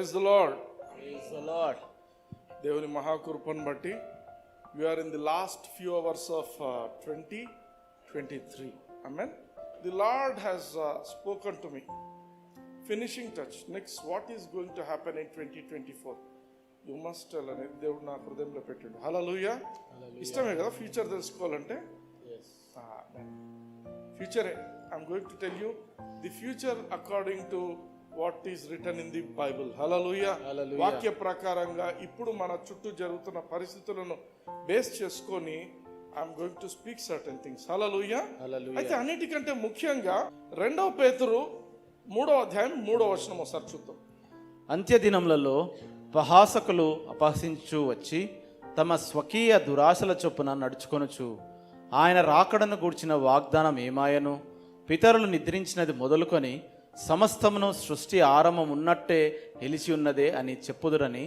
Praise the Lord. Praise the Lord. దేవుని మహాకృపను బట్టి we are in the last few hours of 2023. Amen. The Lord has spoken to me. Finishing touch. Next, what is going to happen in 2024? You must tell అనేది దేవుడు నా హృదయంలో పెట్టిండు. హల్లెలూయా. ఇష్టమే కదా ఫ్యూచర్ తెలుసుకోవాలంటే. Yes. ఫ్యూచరే. I'm going to tell you the future according to what is written in the Bible. Hallelujah. వాక్య ప్రకారంగా ఇప్పుడు మన చుట్టూ జరుగుతున్న పరిస్థితులను బేస్ చేసుకొని I'm going to speak certain things. Hallelujah. అయితే అన్నిటికంటే ముఖ్యంగా 2 పేతురు 3వ అధ్యాయం 3వ వచనం ఒకసారి చూద్దాం. అంత్యదినములలో పహాసకులు అపహసించు వచ్చి తమ స్వకీయ దురాశల చొప్పున నడుచుకొనుచు ఆయన రాకడను గూర్చిన వాగ్దానం ఏమాయను, పితరులు నిద్రించినది మొదలుకొని సమస్తమును సృష్టి ఆరంభం ఉన్నట్టే నిలిచి ఉన్నదే అని చెప్పుదురని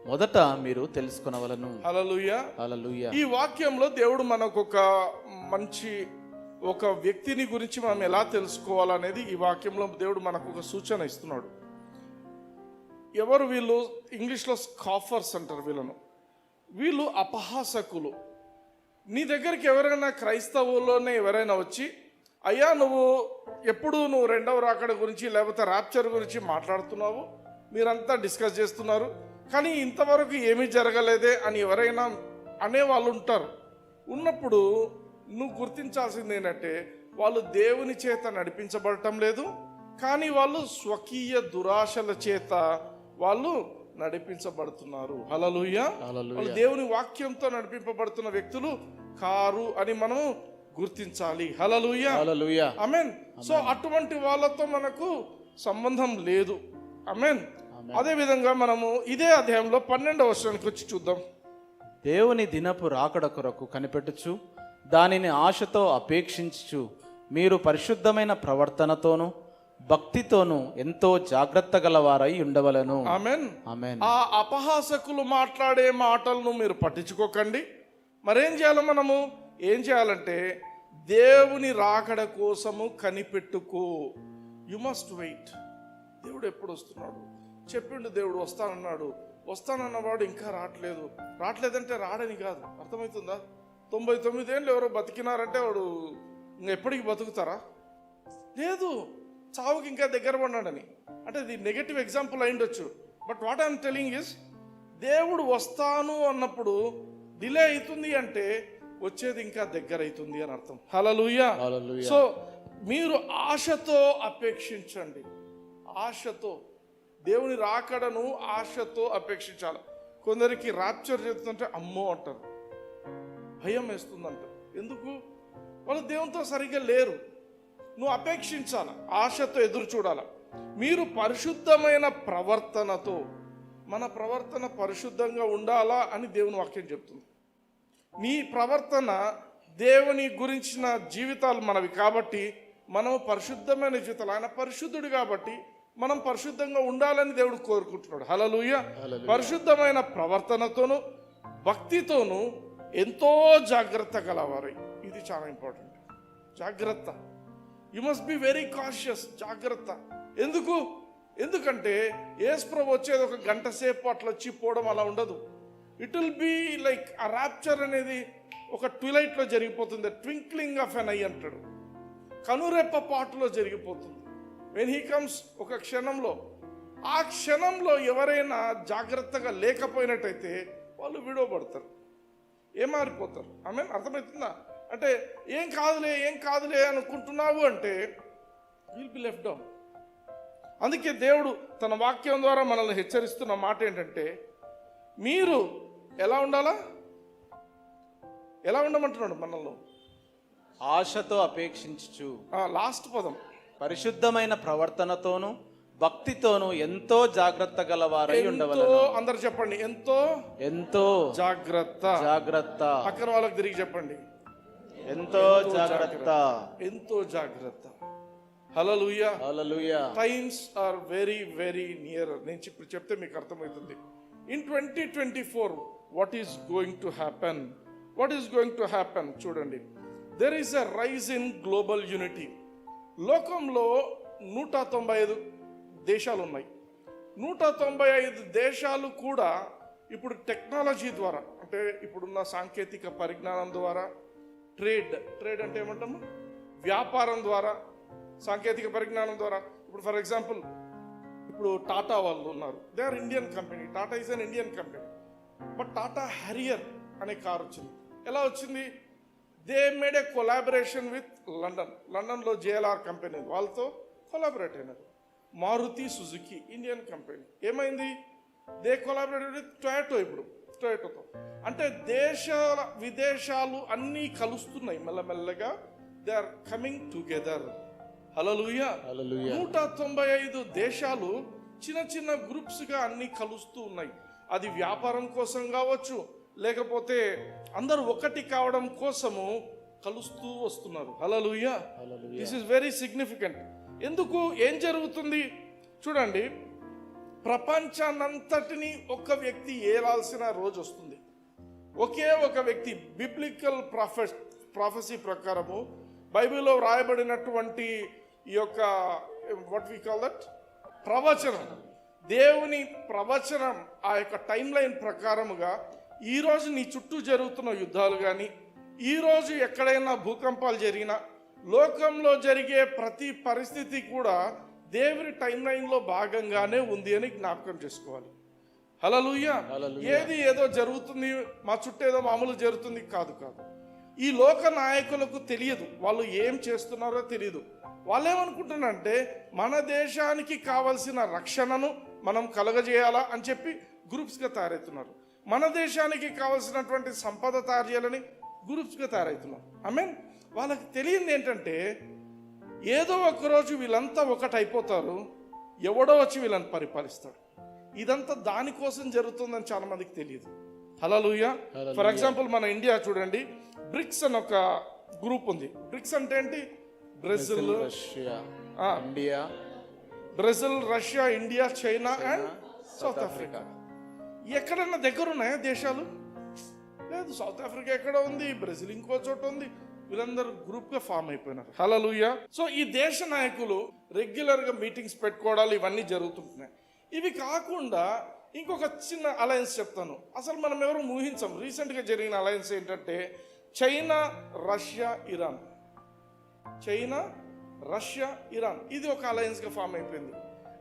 మొదట మీరు తెలుసుకొనవలను. హల్లెలూయా. హల్లెలూయా. ఈ వాక్యంలో దేవుడు మనకు ఒక వ్యక్తిని గురించి మనం ఎలా తెలుసుకోవాలనేది ఈ వాక్యంలో దేవుడు మనకు ఒక సూచన ఇస్తున్నాడు. ఎవరు వీళ్ళు? ఇంగ్లీష్లో స్కాఫర్స్ అంటారు వీళ్ళను. వీళ్ళు అపహాసకులు. నీ దగ్గరికి ఎవరైనా క్రైస్తవుల్లోనే ఎవరైనా వచ్చి, అయ్యా నువ్వు ఎప్పుడు రెండవ రాకడ గురించి లేకపోతే ర్యాప్చర్ గురించి మాట్లాడుతున్నావు, మీరంతా డిస్కస్ చేస్తున్నారు, కానీ ఇంతవరకు ఏమీ జరగలేదే అని ఎవరైనా అనేవాళ్ళు ఉంటారు. ఉన్నప్పుడు నువ్వు గుర్తించాల్సింది ఏంటంటే వాళ్ళు దేవుని చేత నడిపించబడటం లేదు, కానీ వాళ్ళు స్వకీయ దురాశల చేత వాళ్ళు నడిపించబడుతున్నారు. హల్లెలూయా. వాళ్ళు దేవుని వాక్యంతో నడిపింపబడుతున్న వ్యక్తులు కారు అని మనం గుర్తించాలి. హల్లెలూయా. హల్లెలూయా. ఆమేన్. సో అటువంటి వాళ్ళతో మనకు సంబంధం లేదు. ఆమేన్. అదే విధంగా మనము ఇదే అధ్యాయంలో 12వ వచనానికి వచ్చి చూద్దాం. దేవుని దినపు రాకడ కొరకు కనిపెట్టుచు దానిని ఆశతో అపేక్షించు మీరు పరిశుద్ధమైన ప్రవర్తనతోను భక్తితోను ఎంతో జాగ్రత్త గలవారై ఉండవలను. ఆమేన్. ఆమేన్. ఆ అపహాసకులు మాట్లాడే మాటలను మీరు పట్టించుకోకండి. మరేం చేయాలి? మనము ఏం చేయాలంటే దేవుని రాకడ కోసము కనిపెట్టుకో. You must wait. దేవుడు ఎప్పుడు వస్తున్నాడు? చెప్పిండు దేవుడు వస్తానన్నాడు. వస్తానన్నవాడు ఇంకా రావట్లేదంటే రాడని కాదు. అర్థమవుతుందా? 99 ఏళ్ళు ఎవరో బతికినారంటే వాడు ఇంకా ఎప్పటికి బతుకుతారా? లేదు, చావుకి ఇంకా దగ్గర పడ్డాడని. అంటే ఇది నెగటివ్ ఎగ్జాంపుల్ అయిండొచ్చు. But what I'm telling is, దేవుడు వస్తాను అన్నప్పుడు డిలే అవుతుంది అంటే వచ్చేది ఇంకా దగ్గర అవుతుంది అని అర్థం. హల్లెలూయా. సో మీరు ఆశతో అపేక్షించండి. ఆశతో దేవుని రాకడను ఆశతో అపేక్షించాలి. కొందరికి ర్యాప్చర్ చేస్తుంటే అమ్మో అంటారు, భయం వేస్తుందంటారు. ఎందుకు? వాళ్ళు దేవునితో సరిగ్గా లేరు. నువ్వు అపేక్షించాల, ఆశతో ఎదురు చూడాల. మీరు పరిశుద్ధమైన ప్రవర్తనతో, మన ప్రవర్తన పరిశుద్ధంగా ఉండాలా అని దేవుని వాక్యం చెప్తుంది. నీ ప్రవర్తన దేవుని గురించిన జీవితాలు మనవి కాబట్టి మనం పరిశుద్ధమైన జీవితాలు, ఆయన పరిశుద్ధుడు కాబట్టి మనం పరిశుద్ధంగా ఉండాలని దేవుడు కోరుకుంటున్నాడు. హల్లెలూయా. పరిశుద్ధమైన ప్రవర్తనతోను భక్తితోను ఎంతో జాగ్రత్త గలవారై. ఇది చాలా ఇంపార్టెంట్. జాగ్రత్త. You must be very cautious. జాగ్రత్త. ఎందుకంటే యేసు ప్రభు వచ్చేది 1 గంట సేపు అట్లా వచ్చి పోవడం అలా ఉండదు. ఇట్ విల్ బి లైక్ ఆ ర్యాప్చర్ అనేది ఒక ట్విలైట్లో జరిగిపోతుంది. ట్వింక్లింగ్ ఆఫ్ ఎన్ ఐ అంటాడు. కనురెప్ప పాటులో జరిగిపోతుంది. వెన్ హీ కమ్స్, ఒక క్షణంలో. ఆ క్షణంలో ఎవరైనా జాగ్రత్తగా లేకపోయినట్టయితే వాళ్ళు విడవబడతారు, ఏమారిపోతారు. ఆమె అర్థమవుతుందా? అంటే ఏం కాదులే అనుకుంటున్నావు అంటే విల్ బి లెఫ్ట్ డౌన్. అందుకే దేవుడు తన వాక్యం ద్వారా మనల్ని హెచ్చరిస్తున్న మాట ఏంటంటే మీరు ఎలా ఉండమంటున్నాడు మనల్ని? ఆశతో అపేక్షించు. లాస్ట్ పదం పరిశుద్ధమైన ప్రవర్తనతోను భక్తితోను ఎంతో జాగ్రత్త గలవారై ఉండవలను. అందరు చెప్పండి, ఎంతో జాగ్రత్త. పక్కన వాళ్ళకి తిరిగి చెప్పండి, ఎంతో జాగ్రత్త. Hallelujah. Hallelujah. Times are very very near. నేను ఇప్పుడు చెప్తే మీకు అర్థమవుతుంది. In 2024 what is going to happen? చూడండి, there is a rise in global unity. లోకంలో 195 దేశాలు ఉన్నాయి. 195 దేశాలు కూడా ఇప్పుడు టెక్నాలజీ ద్వారా, అంటే ఇప్పుడున్న సాంకేతిక పరిజ్ఞానం ద్వారా, ట్రేడ్ అంటే ఏమంటాము, వ్యాపారం ద్వారా, సాంకేతిక పరిజ్ఞానం ద్వారా. ఇప్పుడు ఫర్ ఎగ్జాంపుల్ ఇప్పుడు టాటా వాళ్ళు ఉన్నారు, they are Indian company, Tata is an Indian company. But Tata Harrier అనే కార్ వచ్చింది. ఎలా వచ్చింది? They made a collaboration with లండన్లో JLR కంపెనీ వాళ్ళతో కొలాబరేట్ అయినారు. మారుతి సుజుకి ఇండియన్ కంపెనీ ఏమైంది? They collaborated with Toyota. ఇప్పుడు టొయోటోతో అంటే విదేశాలు అన్నీ కలుస్తున్నాయి మెల్లమెల్లగా. They are coming together. Hallelujah. 195 దేశాలు చిన్న చిన్న గ్రూప్స్గా అన్ని కలుస్తూ ఉన్నాయి. అది వ్యాపారం కోసం కావచ్చు, లేకపోతే అందరూ ఒకటి కావడం కోసము కలుస్తూ వస్తున్నారు. Hallelujah. This is very significant. ఎందుకు? ఏం జరుగుతుంది చూడండి. ప్రపంచాన్నంతటిని ఒక వ్యక్తి ఏలాల్సిన రోజు వస్తుంది. ఒకే ఒక వ్యక్తి. బిబ్లికల్ ప్రాఫెసీ ప్రకారము, బైబిల్లో వ్రాయబడినటువంటి ఈ యొక్క వాట్ వి కాల్ దట్ ప్రవచనం, దేవుని ప్రవచనం, ఆ యొక్క టైం లైన్ ప్రకారముగా ఈరోజు నీ చుట్టూ జరుగుతున్న యుద్ధాలు కానీ, ఈరోజు ఎక్కడైనా భూకంపాలు జరిగినా, లోకంలో జరిగే ప్రతి పరిస్థితి కూడా దేవుని టైం లైన్లో భాగంగానే ఉంది అని జ్ఞాపకం చేసుకోవాలి. హల్లెలూయా. ఏది ఏదో జరుగుతుంది, మా చుట్టూ ఏదో మామూలు జరుగుతుంది కాదు. ఈ లోక నాయకులకు తెలియదు, వాళ్ళు ఏం చేస్తున్నారో తెలియదు. వాళ్ళు ఏమనుకుంటున్నారంటే మన దేశానికి కావలసిన రక్షణను మనం కలగజేయాలా అని చెప్పి గ్రూప్స్గా తయారవుతున్నారు. మన దేశానికి కావలసినటువంటి సంపద తయారు చేయాలని గ్రూప్స్గా తయారవుతున్నారు. వాళ్ళకి తెలియంది ఏంటంటే ఏదో ఒకరోజు వీళ్ళంతా ఒకటైపోతారు, ఎవడో వచ్చి వీళ్ళని పరిపాలిస్తాడు. ఇదంతా దానికోసం జరుగుతుందని చాలా మందికి తెలియదు. హల్లెలూయా. ఫర్ ఎగ్జాంపుల్ మన ఇండియా చూడండి, బ్రిక్స్ అని ఒక గ్రూప్ ఉంది. బ్రిక్స్ అంటే ఏంటి? Brazil, Russia, India, China and south Africa. ఎక్కడన్నా దగ్గర ఉన్నాయా దేశాలు? లేదు. సౌత్ ఆఫ్రికా ఎక్కడ ఉంది, బ్రెజిల్ ఇంకో చోట ఉంది. వీళ్ళందరూ గ్రూప్ గా ఫామ్ అయిపోయినారు. హల్లెలూయా. సో ఈ దేశ నాయకులు రెగ్యులర్ గా మీటింగ్స్ పెట్టుకోవడాలు ఇవన్నీ జరుగుతుంటున్నాయి. ఇవి కాకుండా ఇంకొక చిన్న అలయన్స్ చెప్తాను. అసలు మనం ఎవరు ఊహించాం. రీసెంట్ గా జరిగిన అలయన్స్ ఏంటంటే చైనా, రష్యా, ఇరాన్. ఇది ఒక అలయన్స్ గా ఫామ్ అయిపోయింది.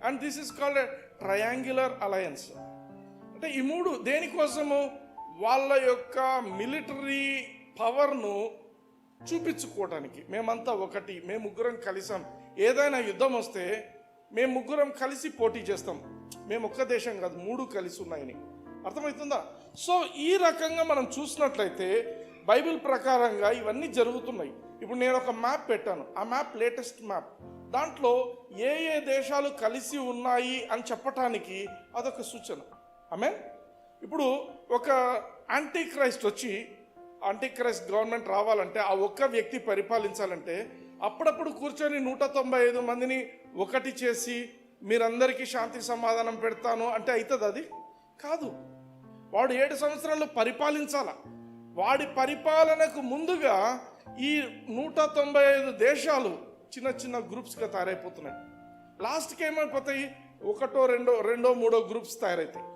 And this is called a triangular alliance. అంటే ఈ మూడు దేనికోసము? వాళ్ళ యొక్క మిలిటరీ పవర్ను చూపించుకోవడానికి. మేమంతా ఒకటి, మేము ముగ్గురం కలిసాం. ఏదైనా యుద్ధం వస్తే మేము ముగ్గురం కలిసి పోటీ చేస్తాం. మేము ఒక్క దేశం కాదు, మూడు కలిసి ఉన్నాయని. అర్థమవుతుందా? సో ఈ రకంగా మనం చూసినట్లయితే బైబిల్ ప్రకారంగా ఇవన్నీ జరుగుతున్నాయి. ఇప్పుడు నేను ఒక మ్యాప్ పెట్టాను. ఆ మ్యాప్ లేటెస్ట్ మ్యాప్. దాంట్లో ఏ దేశాలు కలిసి ఉన్నాయి అని చెప్పటానికి అదొక సూచన. ఇప్పుడు ఒక యాంటీ క్రైస్ట్ వచ్చి, యాంటీ క్రైస్ట్ గవర్నమెంట్ రావాలంటే, ఆ ఒక్క వ్యక్తి పరిపాలించాలంటే అప్పుడప్పుడు కూర్చొని 195 మందిని ఒకటి చేసి మీరందరికీ శాంతి సమాధానం పెడతాను అంటే అవుతుంది? అది కాదు. వాడు 7 సంవత్సరాలు పరిపాలించాలా. వాడి పరిపాలనకు ముందుగా ఈ 195 దేశాలు చిన్న చిన్న గ్రూప్స్గా తయారైపోతున్నాయి. లాస్ట్కి ఏమైపోతాయి? ఒకటో రెండో మూడో గ్రూప్స్ తయారవుతాయి.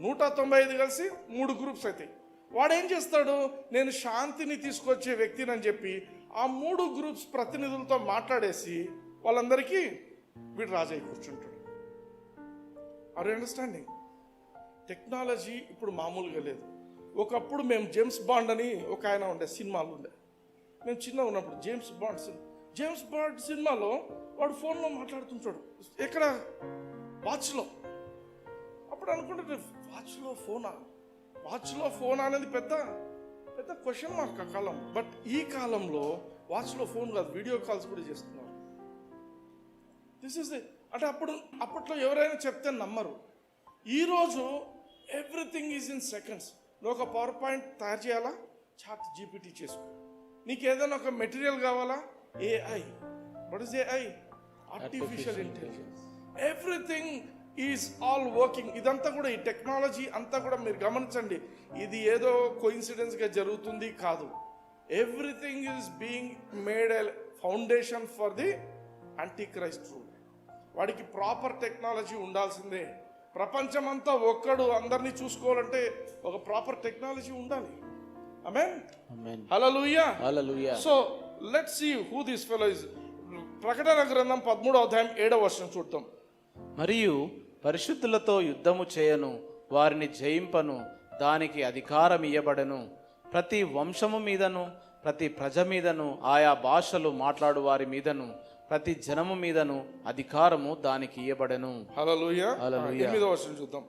195 కలిసి 3 గ్రూప్స్ అవుతాయి. వాడు ఏం చేస్తాడు? నేను శాంతిని తీసుకొచ్చే వ్యక్తిని అని చెప్పి ఆ 3 గ్రూప్స్ ప్రతినిధులతో మాట్లాడేసి వాళ్ళందరికీ వీడు రాజయ్య కూర్చుంటాడు. Are you understanding? టెక్నాలజీ ఇప్పుడు మామూలుగా లేదు. ఒకప్పుడు మేము జేమ్స్ బాండ్ అని ఒక ఆయన ఉండే, సినిమాలు ఉండే. మేము చిన్న ఉన్నప్పుడు జేమ్స్ బాండ్ సినిమాలో వాడు ఫోన్లో మాట్లాడుతుంటాడు. ఎక్కడ? వాచ్లో. అప్పుడు అనుకుంటే వాచ్లో ఫోన్ అనేది పెద్ద క్వశ్చన్ మార్క్ ఆ కాలం. బట్ ఈ కాలంలో వాచ్లో ఫోన్ కాదు, వీడియో కాల్స్ కూడా చేస్తున్నారు. దిస్ ఇస్ అంటే అప్పట్లో ఎవరైనా చెప్తే నమ్మరు. ఈరోజు ఎవ్రీథింగ్ ఈజ్ ఇన్ సెకండ్స్. నువ్వు ఒక పవర్ పాయింట్ తయారు చేయాలా, చాట్ జీపీటీ చేసుకో. నీకు ఏదైనా ఒక మెటీరియల్ కావాలా, AI. What is AI? Artificial intelligence. Everything is all working. ఇదంతా కూడా, ఈ టెక్నాలజీ అంతా కూడా మీరు గమనించండి, ఇది ఏదో కోఇన్సిడెన్స్గా జరుగుతుంది కాదు. Everything is being made a foundation for the Antichrist rule. వాడికి ప్రాపర్ టెక్నాలజీ ఉండాల్సిందే. ప్రపంచమంతా ఒక్కడు అందరినీ చూసుకోవాలంటే ఒక ప్రాపర్ టెక్నాలజీ ఉండాలి. Amen. Amen. Hallelujah. Hallelujah. So let's see who this fellow is. ప్రకటన గ్రంథం 13వ అధ్యాయం 7వ వచనం చూద్దాం. మరియు పరిశుద్ధులతో యుద్ధము చేయను, వారిని జయింపను, దానికి అధికారం ఇయ్యబడెను. ప్రతి వంశము మీదను, ప్రతి ప్రజ మీదను, ఆయా భాషలు మాట్లాడు వారి మీదను, ప్రతి జనము మీదను అధికారము దానికి ఇయ్యబడెను. హల్లెలూయా. హల్లెలూయా. 8వ వచనం చూద్దాం.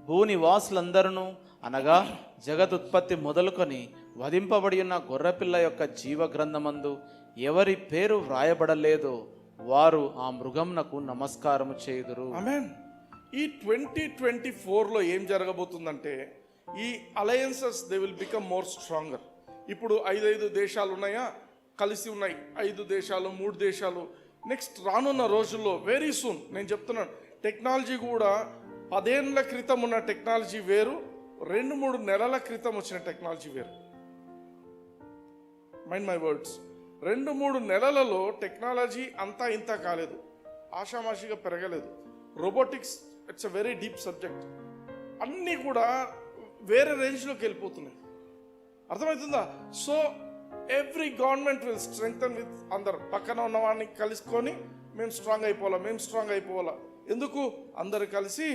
భూనివాసులందరూ అనగా జగదుత్పత్తి మొదలుకొని వధింపబడి ఉన్న గొర్రెపిల్ల యొక్క జీవ గ్రంథమందు ఎవరి పేరు వ్రాయబడలేదో వారు ఆ మృగంనకు నమస్కారము చేయుదురు. ఆమేన్. ఈ 2024లో ఏం జరగబోతుందంటే ఈ alliances they will become more stronger. ఇప్పుడు 5 దేశాలు ఉన్నాయా, కలిసి ఉన్నాయి. 5 దేశాలు, 3 దేశాలు. నెక్స్ట్ రానున్న రోజుల్లో వెరీ సూన్ నేను చెప్తున్నాను, టెక్నాలజీ కూడా 10 ఏళ్ల క్రితం ఉన్న టెక్నాలజీ వేరు, 2-3 నెలల క్రితం వచ్చిన టెక్నాలజీ వేరు. Mind my words. 2-3 నెలలలో టెక్నాలజీ అంతా ఇంత కాలేదు, ఆషామాషిగా పెరగలేదు. Robotics it's a very deep subject. అన్నీ కూడా వేరే రేంజ్లోకి వెళ్ళిపోతున్నాయి. అర్థమవుతుందా? So every government will strengthen with అందరు పక్కన ఉన్న వాడిని కలుసుకొని మేము స్ట్రాంగ్ అయిపోవాలా. ఎందుకు? అందరు కలిసి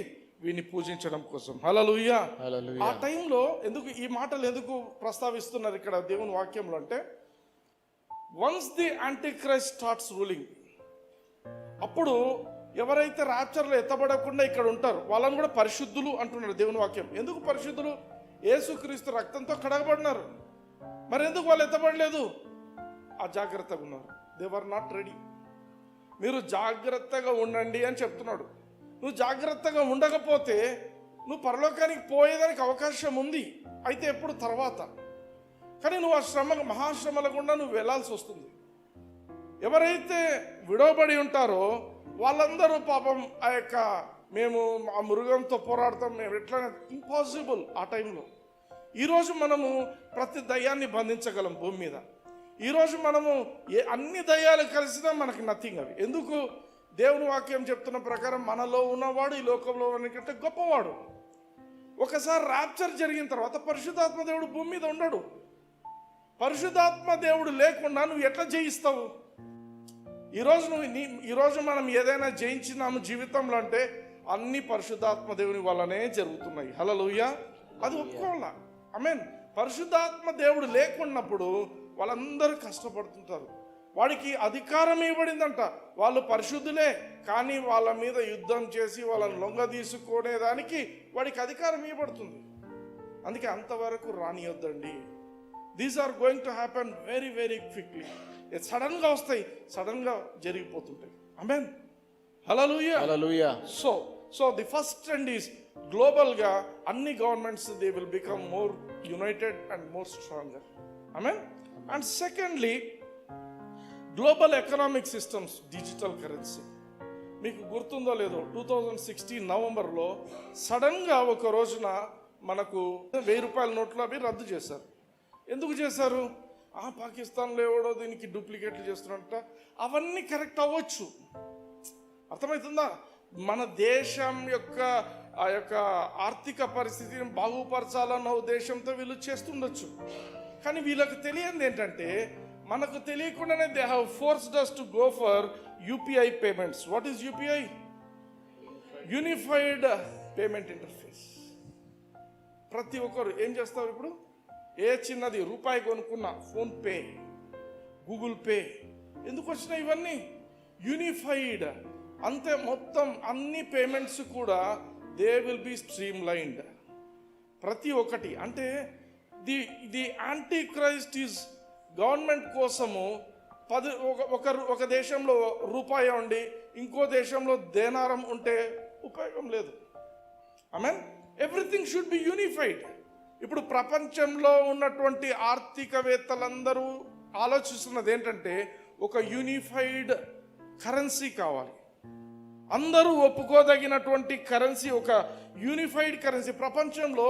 వీడిని పూజించడం కోసం. హల్లెలూయా. ఆ టైంలో ఎందుకు ఈ మాటలు ఎందుకు ప్రస్తావిస్తున్నారు ఇక్కడ దేవుని వాక్యంలో అంటే, once the Antichrist starts ruling, అప్పుడు ఎవరైతే ర్యాప్చర్లో ఎత్తబడకుండా ఇక్కడ ఉంటారు వాళ్ళని కూడా పరిశుద్ధులు అంటున్నారు దేవుని వాక్యం. ఎందుకు పరిశుద్ధులు? యేసుక్రీస్తు రక్తంతో కడగబడినారు. మరి ఎందుకు వాళ్ళు ఎత్తబడలేదు? అజాగ్రత్తగా ఉన్నారు. They were not ready. మీరు జాగ్రత్తగా ఉండండి అని చెప్తున్నాడు. నువ్వు జాగ్రత్తగా ఉండకపోతే నువ్వు పరలోకానికి పోయేదానికి అవకాశం ఉంది, అయితే ఎప్పుడు తర్వాత. కానీ నువ్వు ఆ మహాశ్రమల గుండా నువ్వు వెళ్ళాల్సి వస్తుంది. ఎవరైతే విడవబడి ఉంటారో వాళ్ళందరూ పాపం ఆ యొక్క మేము ఆ మృగంతో పోరాడతాం, మేము ఎట్లా, ఇంపాసిబుల్ ఆ టైంలో. ఈరోజు మనము ప్రతి దయ్యాన్ని బంధించగలం భూమి మీద. ఈరోజు మనము అన్ని దయ్యాలు కలిసినా మనకి నథింగ్ అవి. ఎందుకు? దేవుని వాక్యం చెప్తున్న ప్రకారం మనలో ఉన్నవాడు ఈ లోకంలో ఉన్నకంటే గొప్పవాడు. ఒకసారి ర్యాప్చర్ జరిగిన తర్వాత పరిశుద్ధాత్మ దేవుడు భూమి మీద ఉండడు. పరిశుద్ధాత్మ దేవుడు లేకుండా నువ్వు ఎట్లా జయిస్తావు? ఈరోజు మనం ఏదైనా జయించినాము జీవితంలో అంటే అన్ని పరిశుద్ధాత్మ దేవుని వల్లనే జరుగుతున్నాయి. హల్లెలూయా. అది ఒప్పుకోవాలా. ఆమేన్. పరిశుద్ధాత్మ దేవుడు లేకున్నప్పుడు వాళ్ళందరూ కష్టపడుతుంటారు. వాడికి అధికారం ఇవ్వబడిందంట. వాళ్ళు పరిశుద్ధులే, కానీ వాళ్ళ మీద యుద్ధం చేసి వాళ్ళని లొంగ తీసుకునేదానికి వాడికి అధికారం ఇవ్వబడుతుంది. అందుకే అంతవరకు రానియొద్దండి. These are going to happen very very quickly. సడన్గా వస్తాయి, సడన్గా జరిగిపోతుంటాయి. Amen. Hallelujah. Hallelujah. So the first trend is గ్లోబల్గా అన్ని governments they will become more united and more stronger. Amen. And secondly global economic systems, digital currency. మీకు గుర్తుందో లేదో 2016 నవంబర్లో సడన్గా ఒక రోజున మనకు 1000 రూపాయల నోట్లు అవి రద్దు చేశారు. ఎందుకు చేశారు? పాకిస్తాన్లో ఎవడో దీనికి డూప్లికేట్లు చేస్తున్నట్ట. అవన్నీ కరెక్ట్ అవ్వచ్చు, అర్థమవుతుందా? మన దేశం యొక్క ఆ యొక్క ఆర్థిక పరిస్థితిని బాగుపరచాలన్న ఉద్దేశంతో వీళ్ళు చేస్తుండొచ్చు. కానీ వీళ్ళకి తెలియంది ఏంటంటే, మనకు తెలియకుండానే they have forced us to go for UPI payments. What is UPI? Unified payment interface. ప్రతి ఒక్కరు ఏం చేస్తారు ఇప్పుడు? ఏ చిన్నది రూపాయి కొనుక్కున్నా ఫోన్పే, గూగుల్ పే. ఎందుకు వచ్చినాయి ఇవన్నీ? యూనిఫైడ్. అంతే, మొత్తం అన్ని పేమెంట్స్ కూడా they will B stream lined. ప్రతి ఒక్కటి అంటే the anti Christ is government కోసము ఒక దేశంలో రూపాయి ఉండి ఇంకో దేశంలో దేనారం ఉంటే ఉపయోగం లేదు. Amen. Everything should be unified. ఇప్పుడు ప్రపంచంలో ఉన్నటువంటి ఆర్థికవేత్తలందరూ ఆలోచిస్తున్నది ఏంటంటే, ఒక యూనిఫైడ్ కరెన్సీ కావాలి. అందరూ ఒప్పుకోదగినటువంటి కరెన్సీ, ఒక యూనిఫైడ్ కరెన్సీ. ప్రపంచంలో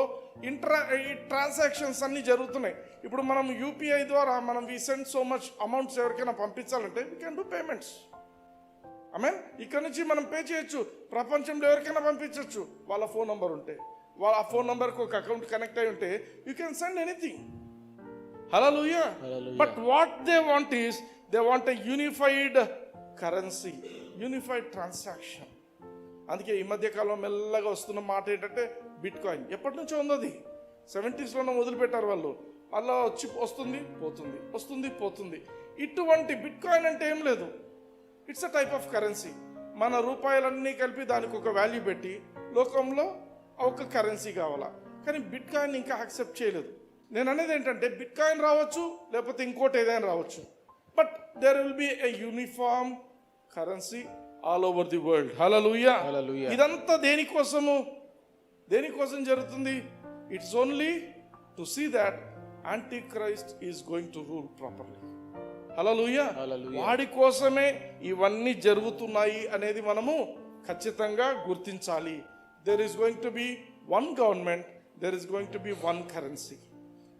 ట్రాన్సాక్షన్స్ అన్నీ జరుగుతున్నాయి. ఇప్పుడు మనం యూపీఐ ద్వారా మనం we send so much amounts ఎవరికైనా పంపించాలంటే we can do payments. Mean ఇక్కడ నుంచి మనం పే చేయొచ్చు, ప్రపంచంలో ఎవరికైనా పంపించవచ్చు వాళ్ళ ఫోన్ నంబర్ ఉంటే. వాళ్ళ ఆ ఫోన్ నంబర్కి ఒక అకౌంట్ కనెక్ట్ అయి ఉంటే you can send anything. Hallelujah. But what they want is they want a unified currency, unified transaction. అందుకే ఈ మధ్య కాలంలో మెల్లగా వస్తున్న మాట ఏంటంటే బిట్ కాయిన్. ఎప్పటి నుంచో ఉంది అది, 70s మొదలుపెట్టారు వాళ్ళు. అలా వచ్చి వస్తుంది పోతుంది, వస్తుంది పోతుంది. ఇటువంటి బిట్ కాయిన్ అంటే ఏం లేదు, it's a type of currency. మన రూపాయలన్నీ కలిపి దానికి ఒక వాల్యూ పెట్టి లోకంలో ఒక కరెన్సీ కావాలా, కానీ బిట్ కాయిన్ ఇంకా యాక్సెప్ట్ చేయలేదు. నేను అనేది ఏంటంటే బిట్ కాయిన్ రావచ్చు, లేకపోతే ఇంకోటి ఏదైనా రావచ్చు, but there will be a uniform currency all over the world. Hallelujah. ఇదంతా దేనికోసం జరుగుతుంది? It's only to see that Antichrist is going to rule properly. Hallelujah. వాడి కోసమే ఇవన్నీ జరుగుతున్నాయి అనేది మనము ఖచ్చితంగా గుర్తించాలి. There is going to be one government, there is going to be one currency.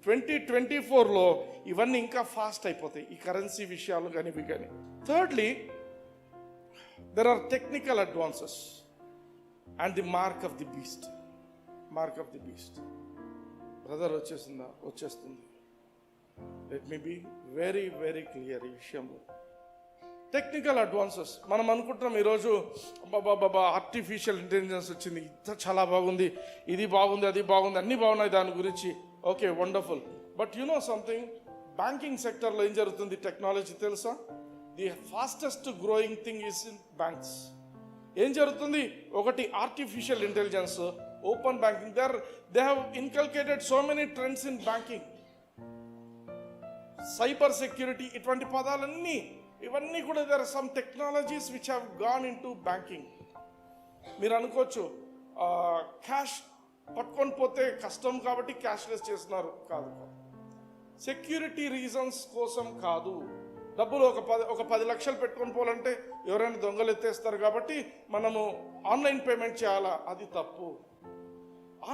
2024లో ఇవన్నీ ఇంకా ఫాస్ట్ అయిపోతాయి, ఈ కరెన్సీ విషయాలు కానీ ఇవి కానీ. Thirdly, there are technical advances and the mark of the beast. Mark of the beast. Brother వచ్చేస్తుంది. Let me be very very clear ఈ విషయంలో. టెక్నికల్ అడ్వాన్సెస్ మనం అనుకుంటున్నాం ఈరోజు బాబా ఆర్టిఫిషియల్ ఇంటెలిజెన్స్ వచ్చింది, చాలా బాగుంది, ఇది బాగుంది, అది బాగుంది, అన్నీ బాగున్నాయి దాని గురించి. Okay, wonderful. But you know something, banking సెక్టర్లో ఏం జరుగుతుంది టెక్నాలజీ తెలుసా? The fastest growing thing is in banks. ఏం జరుగుతుంది? ఒకటి artificial intelligence, open banking. They have inculcated so many trends in banking, cyber security, ఇటువంటి పదాలన్నీ ఇవన్నీ కూడా there are some technologies which have gone in to banking. మీరు అనుకోవచ్చు cash పట్టుకొని పోతే కష్టం కాబట్టి క్యాష్లెస్ చేస్తున్నారు. కాదు, సెక్యూరిటీ రీజన్స్ కోసం కాదు. డబ్బులు ఒక 10 లక్షలు పెట్టుకొని పోవాలంటే ఎవరైనా దొంగలు ఎత్తేస్తారు కాబట్టి మనము ఆన్లైన్ పేమెంట్ చేయాలా, అది తప్పు.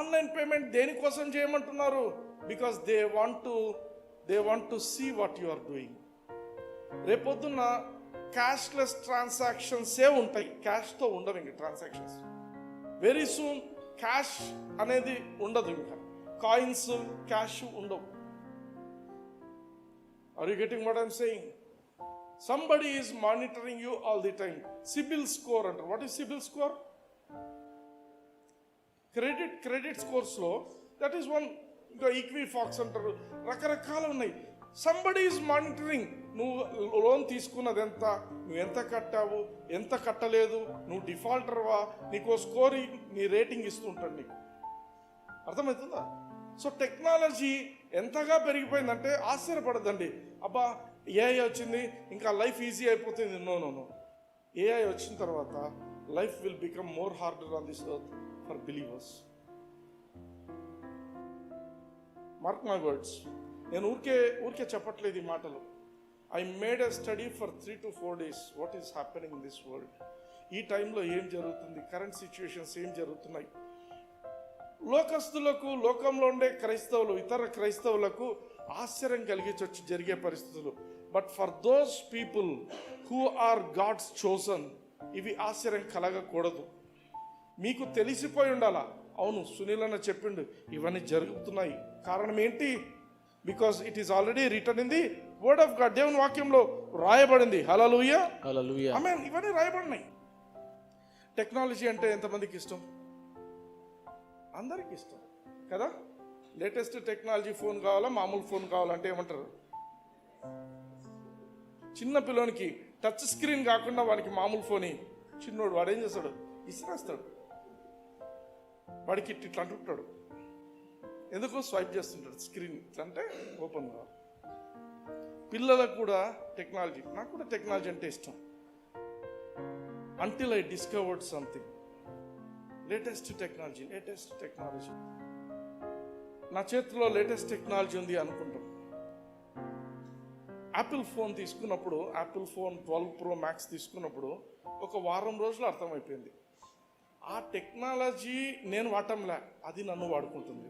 ఆన్లైన్ పేమెంట్ దేనికోసం చేయమంటున్నారు? Because they want to see what you are doing. రేపొద్దున్న క్యాష్లెస్ ట్రాన్సాక్షన్స్ ఉంటాయి, క్యాష్తో ఉండవు ఇంకా ట్రాన్సాక్షన్స్. వెరీ సూన్ క్యాష్ అనేది ఉండదు, ఇంకా కాయిన్స్ క్యాష్ ఉండవు. Are you getting what I'm saying? Somebody is monitoring you all the time. CIBIL score అంటారు. What is CIBIL score? Credit scores లో that is one. ఇంకా ఈక్విఫాక్స్ అంటారు, రకరకాలు ఉన్నాయి. Somebody is monitoring. నువ్వు లోన్ తీసుకున్నది ఎంత, నువ్వు ఎంత కట్టావు, ఎంత కట్టలేదు, నువ్వు డిఫాల్టర్వా, నీకు స్కోర్, నీ రేటింగ్ ఇస్తుంటాడు నీకు. అర్థమవుతుందా? సో టెక్నాలజీ ఎంతగా పెరిగిపోయిందంటే ఆశ్చర్యపడద్దండి. అబ్బా ఏఐ వచ్చింది ఇంకా లైఫ్ ఈజీ అయిపోతుంది. నో. ఏఐ వచ్చిన తర్వాత life will become more harder on this earth for believers. Mark my words. నేను ఊరికే చెప్పట్లేదు ఈ మాటలు. I made a study for 3 to 4 days what is happening in this world. ఈ టైంలో ఏం జరుగుతుంది, కరెంట్ సిచ్యువేషన్స్ ఏం జరుగుతున్నాయి. లోకస్తులకు, లోకంలో ఉండే క్రైస్తవులు, ఇతర క్రైస్తవులకు ఆశ్చర్యం కలిగించవచ్చు జరిగే పరిస్థితులు. But for those people who are God's chosen ఇవి ఆశ్చర్యం కలగకూడదు. మీకు తెలిసిపోయి ఉండాలా, అవును సునీల్ అన్న చెప్పిండు ఇవన్నీ జరుగుతున్నాయి. కారణం ఏంటి? Because it is already return in the word of God. దేవుని వాక్యంలో రాయబడింది. హల్లెలూయా. ఆమేన్. ఇవన్నీ రాయబడినాయి. టెక్నాలజీ అంటే ఎంతమందికి ఇష్టం? అందరికి ఇష్టం కదా. లేటెస్ట్ టెక్నాలజీ ఫోన్ కావాలా, మామూలు ఫోన్ కావాలంటే ఏమంటారు? చిన్న పిల్లోనికి టచ్ స్క్రీన్ కాకుండా వాడికి మామూలు ఫోన్, చిన్నోడు వాడు ఏం చేస్తాడు? ఇసిరేస్తాడు. వాడికి ఇట్లా అంటుంటాడు, ఎందుకు స్వైప్ చేస్తుంటాడు స్క్రీన్ ఇట్లా అంటే ఓపెన్ కావాలి. పిల్లలకు కూడా టెక్నాలజీ, నాకు కూడా టెక్నాలజీ అంటే ఇష్టం. Until I discovered something latest technology. నా చేతిలో లేటెస్ట్ టెక్నాలజీ ఉంది అనుకుంటాం. యాపిల్ ఫోన్ తీసుకున్నప్పుడు, యాపిల్ ఫోన్ 12 Pro Max తీసుకున్నప్పుడు ఒక వారం రోజులు అర్థమైపోయింది ఆ టెక్నాలజీ నేను వాడటంలే, అది నన్ను వాడుకుంటుంది.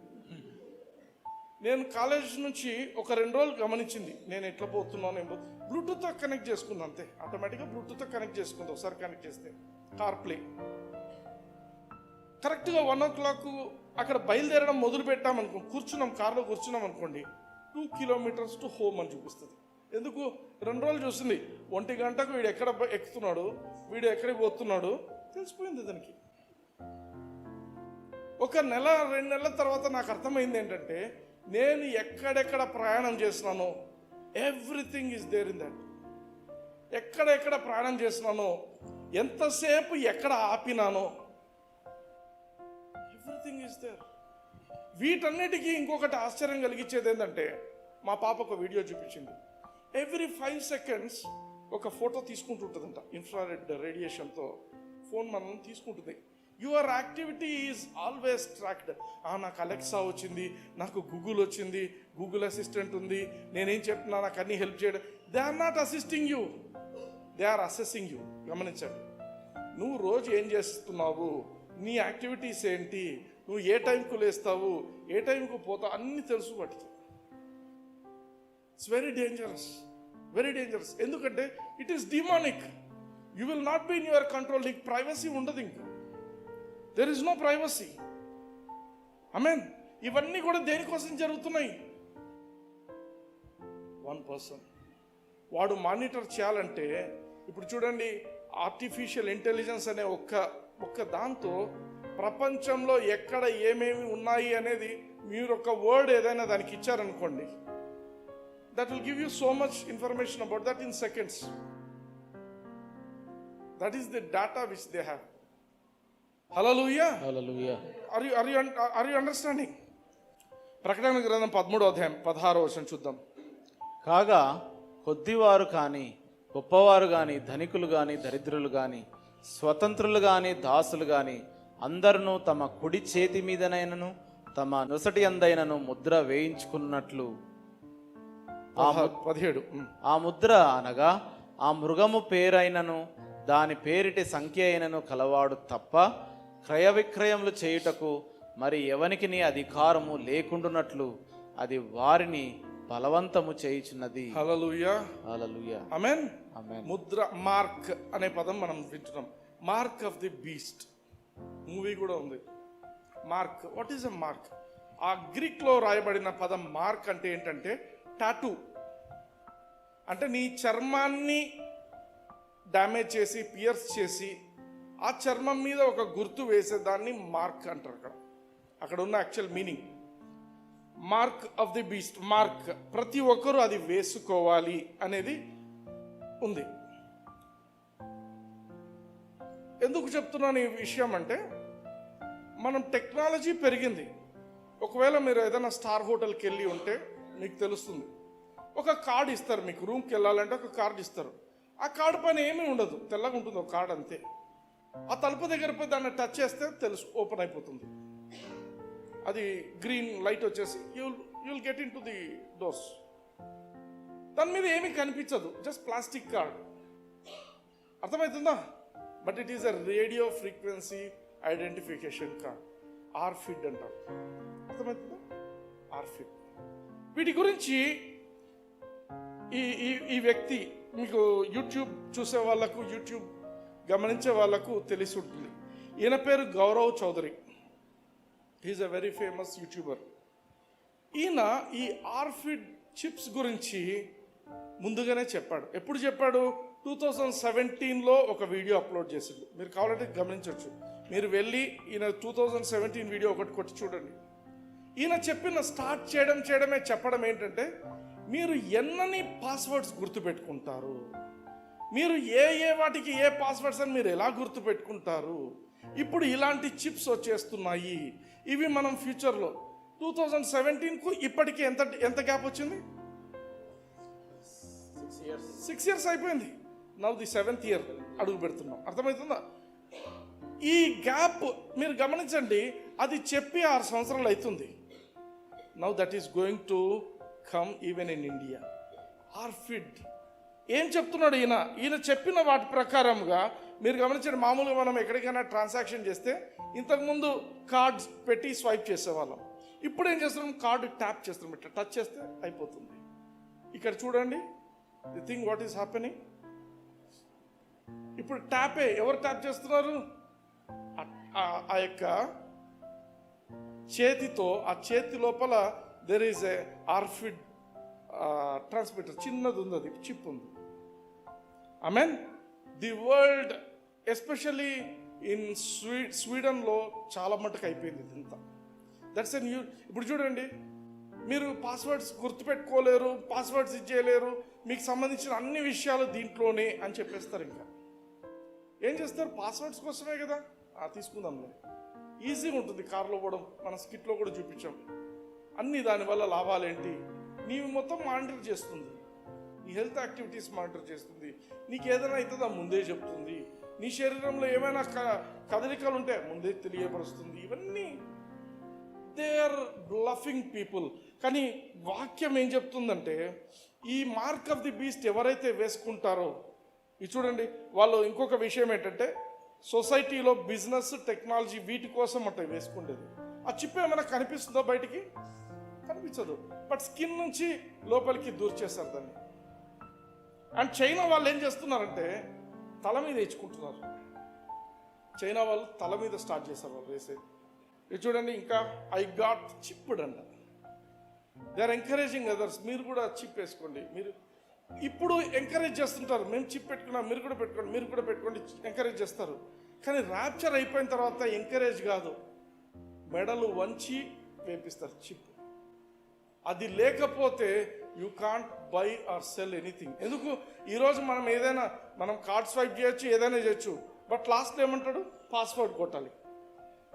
నేను కాలేజ్ నుంచి ఒక 2 రోజులు గమనించింది నేను ఎట్లా పోతున్నాను. బ్లూటూత్తో కనెక్ట్ చేసుకుంది అంతే, ఆటోమేటిక్గా బ్లూటూత్తో కనెక్ట్ చేసుకుంది. ఒకసారి కనెక్ట్ చేస్తే కార్ ప్లే. కరెక్ట్గా 1 o'clock అక్కడ బయలుదేరడం మొదలు పెట్టామనుకో, కూర్చున్నాం, కార్లో కూర్చున్నాం అనుకోండి, 2 kilometers టు హోమ్ అని చూపిస్తుంది. ఎందుకు? 2 రోజులు చూస్తుంది. 1 గంటకు వీడు ఎక్కడ ఎక్కుతున్నాడు, వీడు ఎక్కడికి పోతున్నాడు తెలిసిపోయింది దానికి. 1 నెల 2 నెలల తర్వాత నాకు అర్థమైంది ఏంటంటే, నేను ఎక్కడెక్కడ ప్రయాణం చేస్తున్నానో everything is there in that. ఎక్కడెక్కడ ప్రయాణం చేస్తున్నానో, ఎంతసేపు ఎక్కడ ఆపినానో, ఎవ్రీథింగ్ ఈజ్ దేర్. వీటన్నిటికీ ఇంకొకటి ఆశ్చర్యం కలిగించేది ఏంటంటే, మా పాప ఒక వీడియో చూపించింది. ఎవ్రీ 5 seconds ఒక ఫోటో తీసుకుంటుంటుందంట. ఇన్ఫ్రారెడ్ రేడియేషన్తో ఫోన్ మనం తీసుకుంటుంది. Your activity is always tracked. నాకు అలెక్సా వచ్చింది, నాకు గూగుల్ వచ్చింది, గూగుల్ అసిస్టెంట్ ఉంది, నేనేం చెప్తున్నా నాకు అన్ని హెల్ప్ చేయడం. They are not assisting you, they are assessing you. గమనించండి, నువ్వు రోజు ఏం చేస్తున్నావు, నీ యాక్టివిటీస్ ఏంటి, నువ్వు ఏ టైంకు లేస్తావు, ఏ టైంకు పోతావు, అన్నీ తెలుసు వాటికి. It's very dangerous, very dangerous. ఎందుకంటే it is demonic. You will not be in your control. నీకు ప్రైవసీ ఉండదు. ఇంకా there is no privacy. Amen. ఇవన్నీ కూడా దేనికోసం జరుగుతున్నాయి? 1 person వాడు మానిటర్ చేయాలంటే, ఇప్పుడు చూడండి, ఆర్టిఫిషియల్ ఇంటెలిజెన్స్ అనే ఒక్క దాంతో ప్రపంచంలో ఎక్కడ ఏమేమి ఉన్నాయి అనేది మీరు ఒక వర్డ్ ఏదైనా దానికి ఇచ్చారనుకోండి, that will give you so much information about that in seconds. That is the data which they have. Hallelujah. Hallelujah. Are you understanding? ప్రకటన గ్రంథం 13:16 చూద్దాం. కాగా కొద్దివారు కానీ, గొప్పవారు కానీ, ధనికులు కానీ, దరిద్రులు కానీ, స్వతంత్రులు కానీ, దాసులు కానీ, అందరూ తమ కుడి చేతి మీదనైనను తమ నొసటి అందైనను ముద్ర వేయించుకున్నట్లు 17. ఆ ముద్ర అనగా ఆ మృగము పేరైనను దాని పేరిటి సంఖ్య అయినను కలవాడు తప్ప క్రయ విక్రయములు చేయుటకు మరి ఎవనికి నీ అధికారము లేకుండునట్లు అది వారిని బలవంతము చేయుచున్నది. హల్లెలూయా. హల్లెలూయా. ఆమేన్. ఆమేన్. ముద్ర, మార్క్ అనే పదం మనం వింటున్నాం. Mark of the beast movie కూడా ఉంది. Mark, what is a mark? ఆ గ్రీక్ లో రాయబడిన పదం మార్క్ అంటే ఏంటంటే టాటూ. అంటే నీ చర్మాన్ని డ్యామేజ్ చేసి, పియర్స్ చేసి, ఆ చర్మం మీద ఒక గుర్తు వేసేదాన్ని మార్క్ అంటారు. అక్కడ ఉన్న actual meaning mark of the beast. Mark, ప్రతి ఒక్కరూ అది వేసుకోవాలి అనేది ఉంది. ఎందుకు చెప్తున్నాను ఈ విషయం అంటే, మనం టెక్నాలజీ పెరిగింది. ఒకవేళ మీరు ఏదైనా స్టార్ హోటల్కి వెళ్ళి ఉంటే మీకు తెలుస్తుంది. ఒక కార్డు ఇస్తారు మీకు, రూమ్కి వెళ్ళాలంటే ఒక కార్డు ఇస్తారు. ఆ కార్డు పైన ఏమీ ఉండదు, తెల్లగా ఉంటుంది ఒక కార్డు అంతే. ఆ తలుపు దగ్గర పోయి దాన్ని టచ్ చేస్తే తెలుసు, ఓపెన్ అయిపోతుంది. అది గ్రీన్ లైట్ వచ్చేసి you will get in to the doors. దాని మీద ఏమీ కనిపించదు, జస్ట్ ప్లాస్టిక్ కార్డ్. అర్థమవుతుందా? But it is a radio frequency identification card, RFID అంటారు. అర్థమవుతుందా? ఆర్ఫిడ్. వీటి గురించి ఈ వ్యక్తి, మీకు యూట్యూబ్ చూసే వాళ్ళకు, యూట్యూబ్ గమనించే వాళ్ళకు తెలిసి ఉంటుంది. ఈయన పేరు Gaurav Chaudhary. He is a very famous YouTuber. ఈయన ఈ ఆర్ఫిడ్ చిప్స్ గురించి ముందుగానే చెప్పాడు. ఎప్పుడు చెప్పాడు? 2017లో ఒక వీడియో అప్లోడ్ చేసిండు. మీరు కావాలంటే గమనించవచ్చు. మీరు వెళ్ళి ఈయన 2017 వీడియో ఒకటి కొట్టి చూడండి. ఈయన స్టార్ట్ చేయడమే చెప్పడం ఏంటంటే, మీరు ఎన్నని పాస్వర్డ్స్ గుర్తుపెట్టుకుంటారు, మీరు ఏ వాటికి ఏ పాస్వర్డ్స్ అని మీరు ఎలా గుర్తుపెట్టుకుంటారు. ఇప్పుడు ఇలాంటి చిప్స్ వచ్చేస్తున్నాయి. ఇవి మనం ఫ్యూచర్లో 2017కు ఇప్పటికీ ఎంత గ్యాప్ వచ్చింది? 6 years అయిపోయింది. నౌ ది 7th year అడుగు పెడుతున్నాం. అర్థమవుతుందా? ఈ గ్యాప్ మీరు గమనించండి. అది చెప్పి 6 సంవత్సరాలు అవుతుంది. Now that is going to come even in India. RFID ఏం చెప్తున్నాడు ఈయన చెప్పిన వాటి ప్రకారంగా మీరు గమనించండి. మామూలుగా మనం ఎక్కడికైనా ట్రాన్సాక్షన్ చేస్తే ఇంతకుముందు కార్డ్స్ పెట్టి స్వైప్ చేసేవాళ్ళం. ఇప్పుడు ఏం చేస్తున్నాం? కార్డు ట్యాప్ చేస్తున్నాం, ఇట్లా టచ్ చేస్తే అయిపోతుంది. ఇక్కడ చూడండి, you think what is happening? ఇప్పుడు ట్యాపే, ఎవరు ట్యాప్ చేస్తున్నారు? ఆ యొక్క చేతితో, ఆ చేతి లోపల there is a RFID transmitter, చిన్నది ఉంది, అది చిప్ ఉంది. I mean the world especially in స్వీడన్లో చాలా మటుకు అయిపోయింది ఇదంతా. That's a new. ఇప్పుడు చూడండి, మీరు పాస్వర్డ్స్ గుర్తుపెట్టుకోలేరు, పాస్వర్డ్స్ ఇచ్చేయలేరు, మీకు సంబంధించిన అన్ని విషయాలు దీంట్లోనే అని చెప్పేస్తారు. ఇంకా ఏం చేస్తారు? పాస్వర్డ్స్ కోసమే కదా, తీసుకుందాంలే, ఈజీగా ఉంటుంది. కార్లో పోవడం, మన స్కిట్లో కూడా చూపించాం అన్ని. దానివల్ల లాభాలేంటి? నీవు మొత్తం మానిటర్ చేస్తుంది, నీ హెల్త్ యాక్టివిటీస్ మానిటర్ చేస్తుంది, నీకు ఏదైనా అవుతుందా ముందే చెప్తుంది, నీ శరీరంలో ఏమైనా కదలికలు ఉంటే ముందే తెలియపరుస్తుంది. ఇవన్నీ దే ఆర్ బ్లఫింగ్ పీపుల్. కానీ వాక్యం ఏం చెప్తుందంటే, ఈ మార్క్ ఆఫ్ ది బీస్ట్ ఎవరైతే వేసుకుంటారో, ఇది చూడండి, వాళ్ళు ఇంకొక విషయం ఏంటంటే, సొసైటీలో బిజినెస్, టెక్నాలజీ, వీటి కోసం అంటే వేసుకుండేది. ఆ చిప్ ఏమైనా కనిపిస్తుందో బయటికి? కనిపించదు. బట్ స్కిన్ నుంచి లోపలికి దూరం చేస్తారు దాన్ని. అండ్ చైనా వాళ్ళు ఏం చేస్తున్నారంటే, తల మీద వేసుకుంటున్నారు. చైనా వాళ్ళు తల మీద స్టార్ట్ చేస్తారు వాళ్ళు వేసేది. ఇది చూడండి, ఇంకా ఐ గాట్ చిప్డ్ అంట. దే ఆర్ ఎంకరేజింగ్ అదర్స్, మీరు కూడా చిప్ వేసుకోండి. మీరు ఇప్పుడు ఎంకరేజ్ చేస్తుంటారు, మేము చిప్ పెట్టుకున్నాం, మీరు కూడా పెట్టుకోండి, మీరు కూడా పెట్టుకోండి, ఎంకరేజ్ చేస్తారు. కానీ ర్యాప్చర్ అయిపోయిన తర్వాత ఎంకరేజ్ కాదు, మెడలు వంచి వేపిస్తారు చిప్. అది లేకపోతే you can't buy or sell anything. ఎందుకు? ఈరోజు మనం ఏదైనా, మనం కార్డ్ స్వైప్ చేయొచ్చు, ఏదైనా చేయొచ్చు, బట్ లాస్ట్లో ఏమంటాడు? పాస్వర్డ్ కొట్టాలి,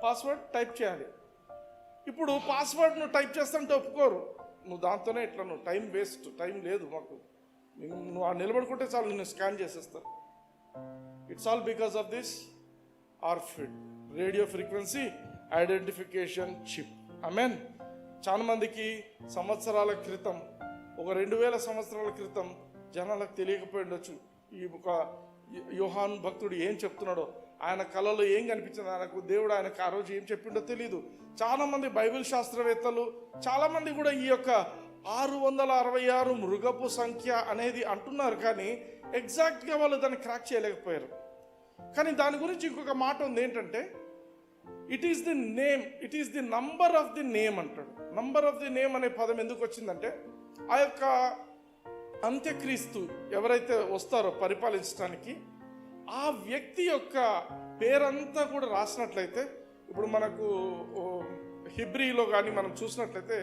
పాస్వర్డ్ టైప్ చేయాలి. ఇప్పుడు పాస్వర్డ్ నువ్వు టైప్ చేస్తాంటే ఒప్పుకోరు, నువ్వు దాంతోనే ఇట్లా, నువ్వు టైం వేస్ట్, టైం లేదు మాకు, నువ్వు నిలబడుకుంటే చాలు, నిన్ను స్కాన్ చేసేస్తారు. It's all because of this RFID, radio frequency identification chip. Amen. చాలా మందికి సంవత్సరాల క్రితం, ఒక 2000 సంవత్సరాల క్రితం జనాలకు తెలియకపోయి ఉండొచ్చు ఈ ఒక యోహాను భక్తుడు ఏం చెప్తున్నాడో, ఆయన కళలో ఏం కనిపించింది, ఆయనకు దేవుడు ఆయనకు ఆ రోజు ఏం చెప్పిండో తెలియదు. చాలా మంది బైబిల్ శాస్త్రవేత్తలు, చాలా మంది కూడా ఈ యొక్క 666 మృగపు సంఖ్య అనేది అంటున్నారు, కానీ ఎగ్జాక్ట్గా వాళ్ళు దాన్ని క్రాక్ చేయలేకపోయారు. కానీ దాని గురించి ఇంకొక మాట ఉంది, ఏంటంటే it is the name, it is the number of the name అంటాడు. నంబర్ ఆఫ్ ది నేమ్ అనే పదం ఎందుకు వచ్చిందంటే, ఆ యొక్క అంత్యక్రీస్తు ఎవరైతే వస్తారో పరిపాలించడానికి, ఆ వ్యక్తి యొక్క పేరంతా కూడా రాసినట్లయితే, ఇప్పుడు మనకు హిబ్రీలో కానీ మనం చూసినట్లయితే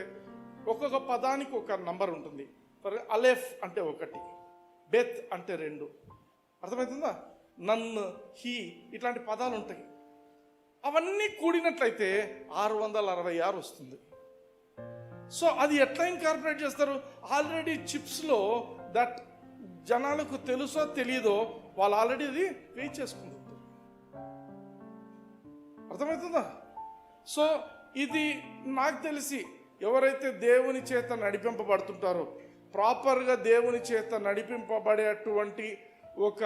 ఒక్కొక్క పదానికి ఒక నంబర్ ఉంటుంది. ఫర్ అలెఫ్ అంటే 1, బెత్ అంటే 2, అర్థమవుతుందా? నన్, హీ, ఇట్లాంటి పదాలు ఉంటాయి. అవన్నీ కూడినట్లయితే 666 వస్తుంది. సో అది ఎట్లా ఇన్కార్పొరేట్ చేస్తారు? ఆల్రెడీ చిప్స్లో దట్ జనాలకు తెలుసో తెలియదో వాళ్ళు ఆల్రెడీ అది పే చేసుకుంటారు. అర్థమవుతుందా? సో ఇది నాకు తెలిసి ఎవరైతే దేవుని చేత నడిపింపబడుతుంటారో, ప్రాపర్గా దేవుని చేత నడిపింపబడేటువంటి ఒక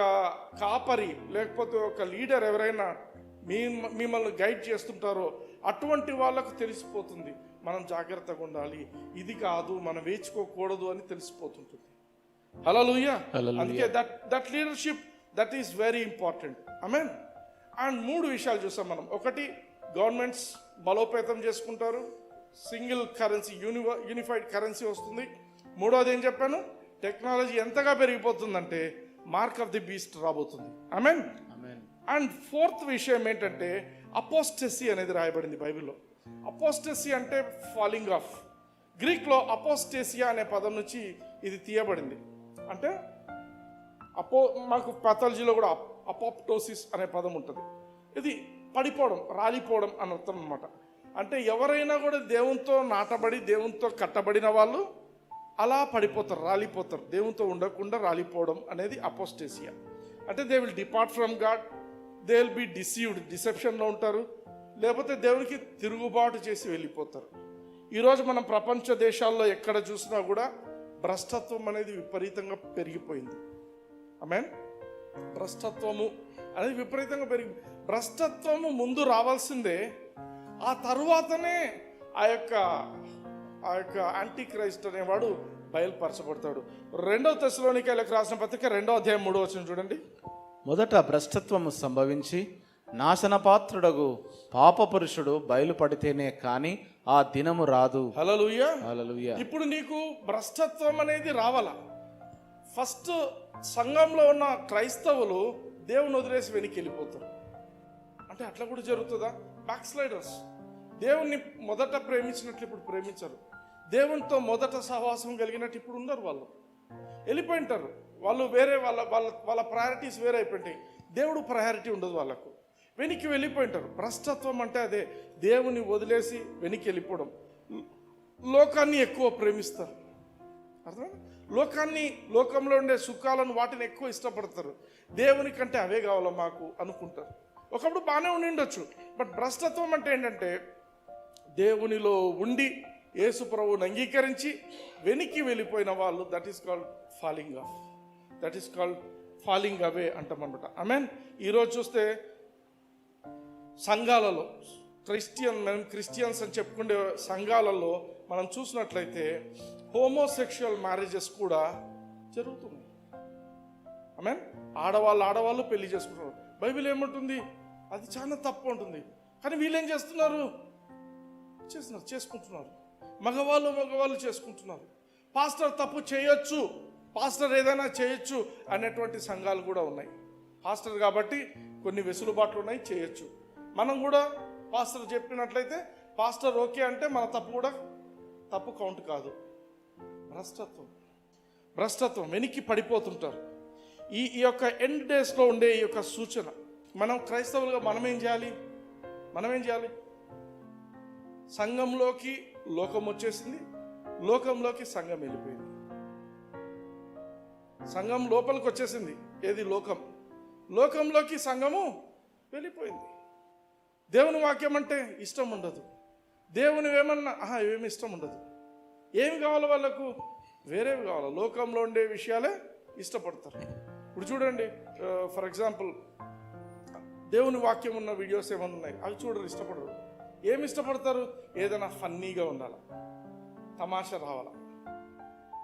కాపరి లేకపోతే ఒక లీడర్ ఎవరైనా మిమ్మల్ని గైడ్ చేస్తుంటారో, అటువంటి వాళ్ళకు తెలిసిపోతుంది మనం జాగ్రత్తగా ఉండాలి, ఇది కాదు మనం వేచుకోకూడదు అని తెలిసిపోతుంటుంది. హల్లెలూయా. అందుకే that leadership that is very important. Amen. And 3 విషయాలు చూసాం మనం. ఒకటి, గవర్నమెంట్స్ బలోపేతం చేసుకుంటారు, సింగిల్ కరెన్సీ, యూనిఫైడ్ కరెన్సీ వస్తుంది. మూడోది ఏం చెప్పాను? టెక్నాలజీ ఎంతగా పెరిగిపోతుందంటే మార్క్ ఆఫ్ ది బీస్ట్ రాబోతుంది. ఆమేన్. అండ్ 4th విషయం ఏంటంటే అపోస్టసీ అనేది రాయబడింది బైబిల్లో. అపోస్టసీ అంటే ఫాలింగ్ ఆఫ్. గ్రీక్లో అపోస్టేసియా అనే పదం నుంచి ఇది తీయబడింది. అంటే మాకు పాథాలజీలో కూడా అపోప్టోసిస్ అనే పదం ఉంటుంది. ఇది పడిపోవడం, రాలిపోవడం అని అర్థం అనమాట. అంటే ఎవరైనా కూడా దేవునితో నాటబడి దేవునితో కట్టబడిన వాళ్ళు అలా పడిపోతారు, రాలిపోతారు. దేవునితో ఉండకుండా రాలిపోవడం అనేది అపోస్టేసియా. అంటే they will depart from God, they will be deceived, డిసెప్షన్లో ఉంటారు, లేకపోతే దేవునికి తిరుగుబాటు చేసి వెళ్ళిపోతారు. ఈరోజు మనం ప్రపంచ దేశాల్లో ఎక్కడ చూసినా కూడా భ్రష్టత్వం అనేది విపరీతంగా పెరిగిపోయింది. ఆమేన్. భ్రష్టత్వము అనేది విపరీతంగా భ్రష్టత్వము ముందు రావాల్సిందే, ఆ తరువాతనే ఆ యొక్క యాంటీ క్రైస్ట్ అనేవాడు బయలుపరచబడతాడు. 2 తెస్సలోనికైలకు రాసిన పత్రిక 2వ అధ్యాయం 3వ వచనం చూడండి. మొదట భ్రష్టత్వము సంభవించి నాశనపాత్రుడగు పాపపురుషుడు బయలుపడితేనే కాని ఆ దినము రాదు. హల్లెలూయా. హల్లెలూయా. ఇప్పుడు నీకు భ్రష్టత్వం అనేది రావాలా? ఫస్ట్ సంఘంలో ఉన్న క్రైస్తవులు దేవుని వదిలేసి వెనక్కి వెళ్ళిపోతారు. అంటే అట్లా కూడా జరుగుతుందా? బ్యాక్ స్లైడర్స్ దేవుణ్ణి మొదట ప్రేమించినట్లు ఇప్పుడు ప్రేమించరు. దేవునితో మొదట సహవాసం కలిగినట్టు ఇప్పుడు ఉన్నారు. వాళ్ళు వెళ్ళిపోయింటారు. వాళ్ళు వేరే వాళ్ళ వాళ్ళ వాళ్ళ ప్రయారిటీస్ వేరే అయిపోయింటాయి. దేవుడు ప్రయారిటీ ఉండదు వాళ్ళకు. వెనక్కి వెళ్ళిపోయింటారు. భ్రష్టత్వం అంటే అదే, దేవుని వదిలేసి వెనక్కి వెళ్ళిపోవడం. లోకాన్ని ఎక్కువ ప్రేమిస్తారు. అర్థమైందా? లోకంలో ఉండే సుఖాలను వాటిని ఎక్కువ ఇష్టపడతారు. దేవుని కంటే అవే కావాలా మాకు అనుకుంటారు. ఒకప్పుడు బాగానే ఉండి ఉండొచ్చు. బట్ భ్రష్టత్వం అంటే ఏంటంటే దేవునిలో ఉండి యేసు ప్రభువుని అంగీకరించి వెనక్కి వెళ్ళిపోయిన వాళ్ళు. That is called falling off. That is called falling away అంటామన్నమాట. ఆమేన్. ఈరోజు చూస్తే సంఘాలలో మనం క్రిస్టియన్స్ అని చెప్పుకునే సంఘాలలో మనం చూసినట్లయితే హోమోసెక్షువల్ మ్యారేజెస్ కూడా జరుగుతున్నాయి. ఆమేన్. ఆడవాళ్ళు పెళ్లి చేసుకుంటున్నారు. బైబిల్ ఏమంటుంది? అది చాలా తప్పు ఉంటుంది. కానీ వీళ్ళు ఏం చేస్తున్నారు? చేసుకుంటున్నారు. మగవాళ్ళు చేసుకుంటున్నారు. పాస్టర్ తప్పు చేయొచ్చు, పాస్టర్ ఏదైనా చేయొచ్చు అనేటువంటి సంఘాలు కూడా ఉన్నాయి. పాస్టర్ కాబట్టి కొన్ని వెసులుబాట్లు ఉన్నాయి, చేయొచ్చు. మనం కూడా పాస్టర్ చెప్పినట్లయితే పాస్టర్ ఓకే అంటే మన తప్పు కూడా తప్పు కౌంట్ కాదు. భ్రష్టత్వం వెనక్కి పడిపోతుంటారు. ఈ యొక్క ఎండ్ డేస్లో ఉండే ఈ యొక్క సూచన మనం క్రైస్తవులుగా మనం ఏం చేయాలి? సంఘంలోకి లోకం వచ్చేసింది, లోకంలోకి సంఘం వెళ్ళిపోయింది. సంఘం లోపలికి వచ్చేసింది, ఏది లోకంలోకి సంఘము వెళ్ళిపోయింది. దేవుని వాక్యం అంటే ఇష్టం ఉండదు. దేవుని ఏమన్నా ఏమి ఇష్టం ఉండదు. ఏమి కావాలో వాళ్ళకు? వేరేవి కావాలి. లోకంలో ఉండే విషయాలే ఇష్టపడతారు. ఇప్పుడు చూడండి, ఫర్ ఎగ్జాంపుల్ దేవుని వాక్యం ఉన్న వీడియోస్ ఏమన్నా ఉన్నాయి, అవి చూడరు, ఇష్టపడరు. ఏమి ఇష్టపడతారు? ఏదైనా ఫన్నీగా ఉండాలా, తమాషా రావాలా.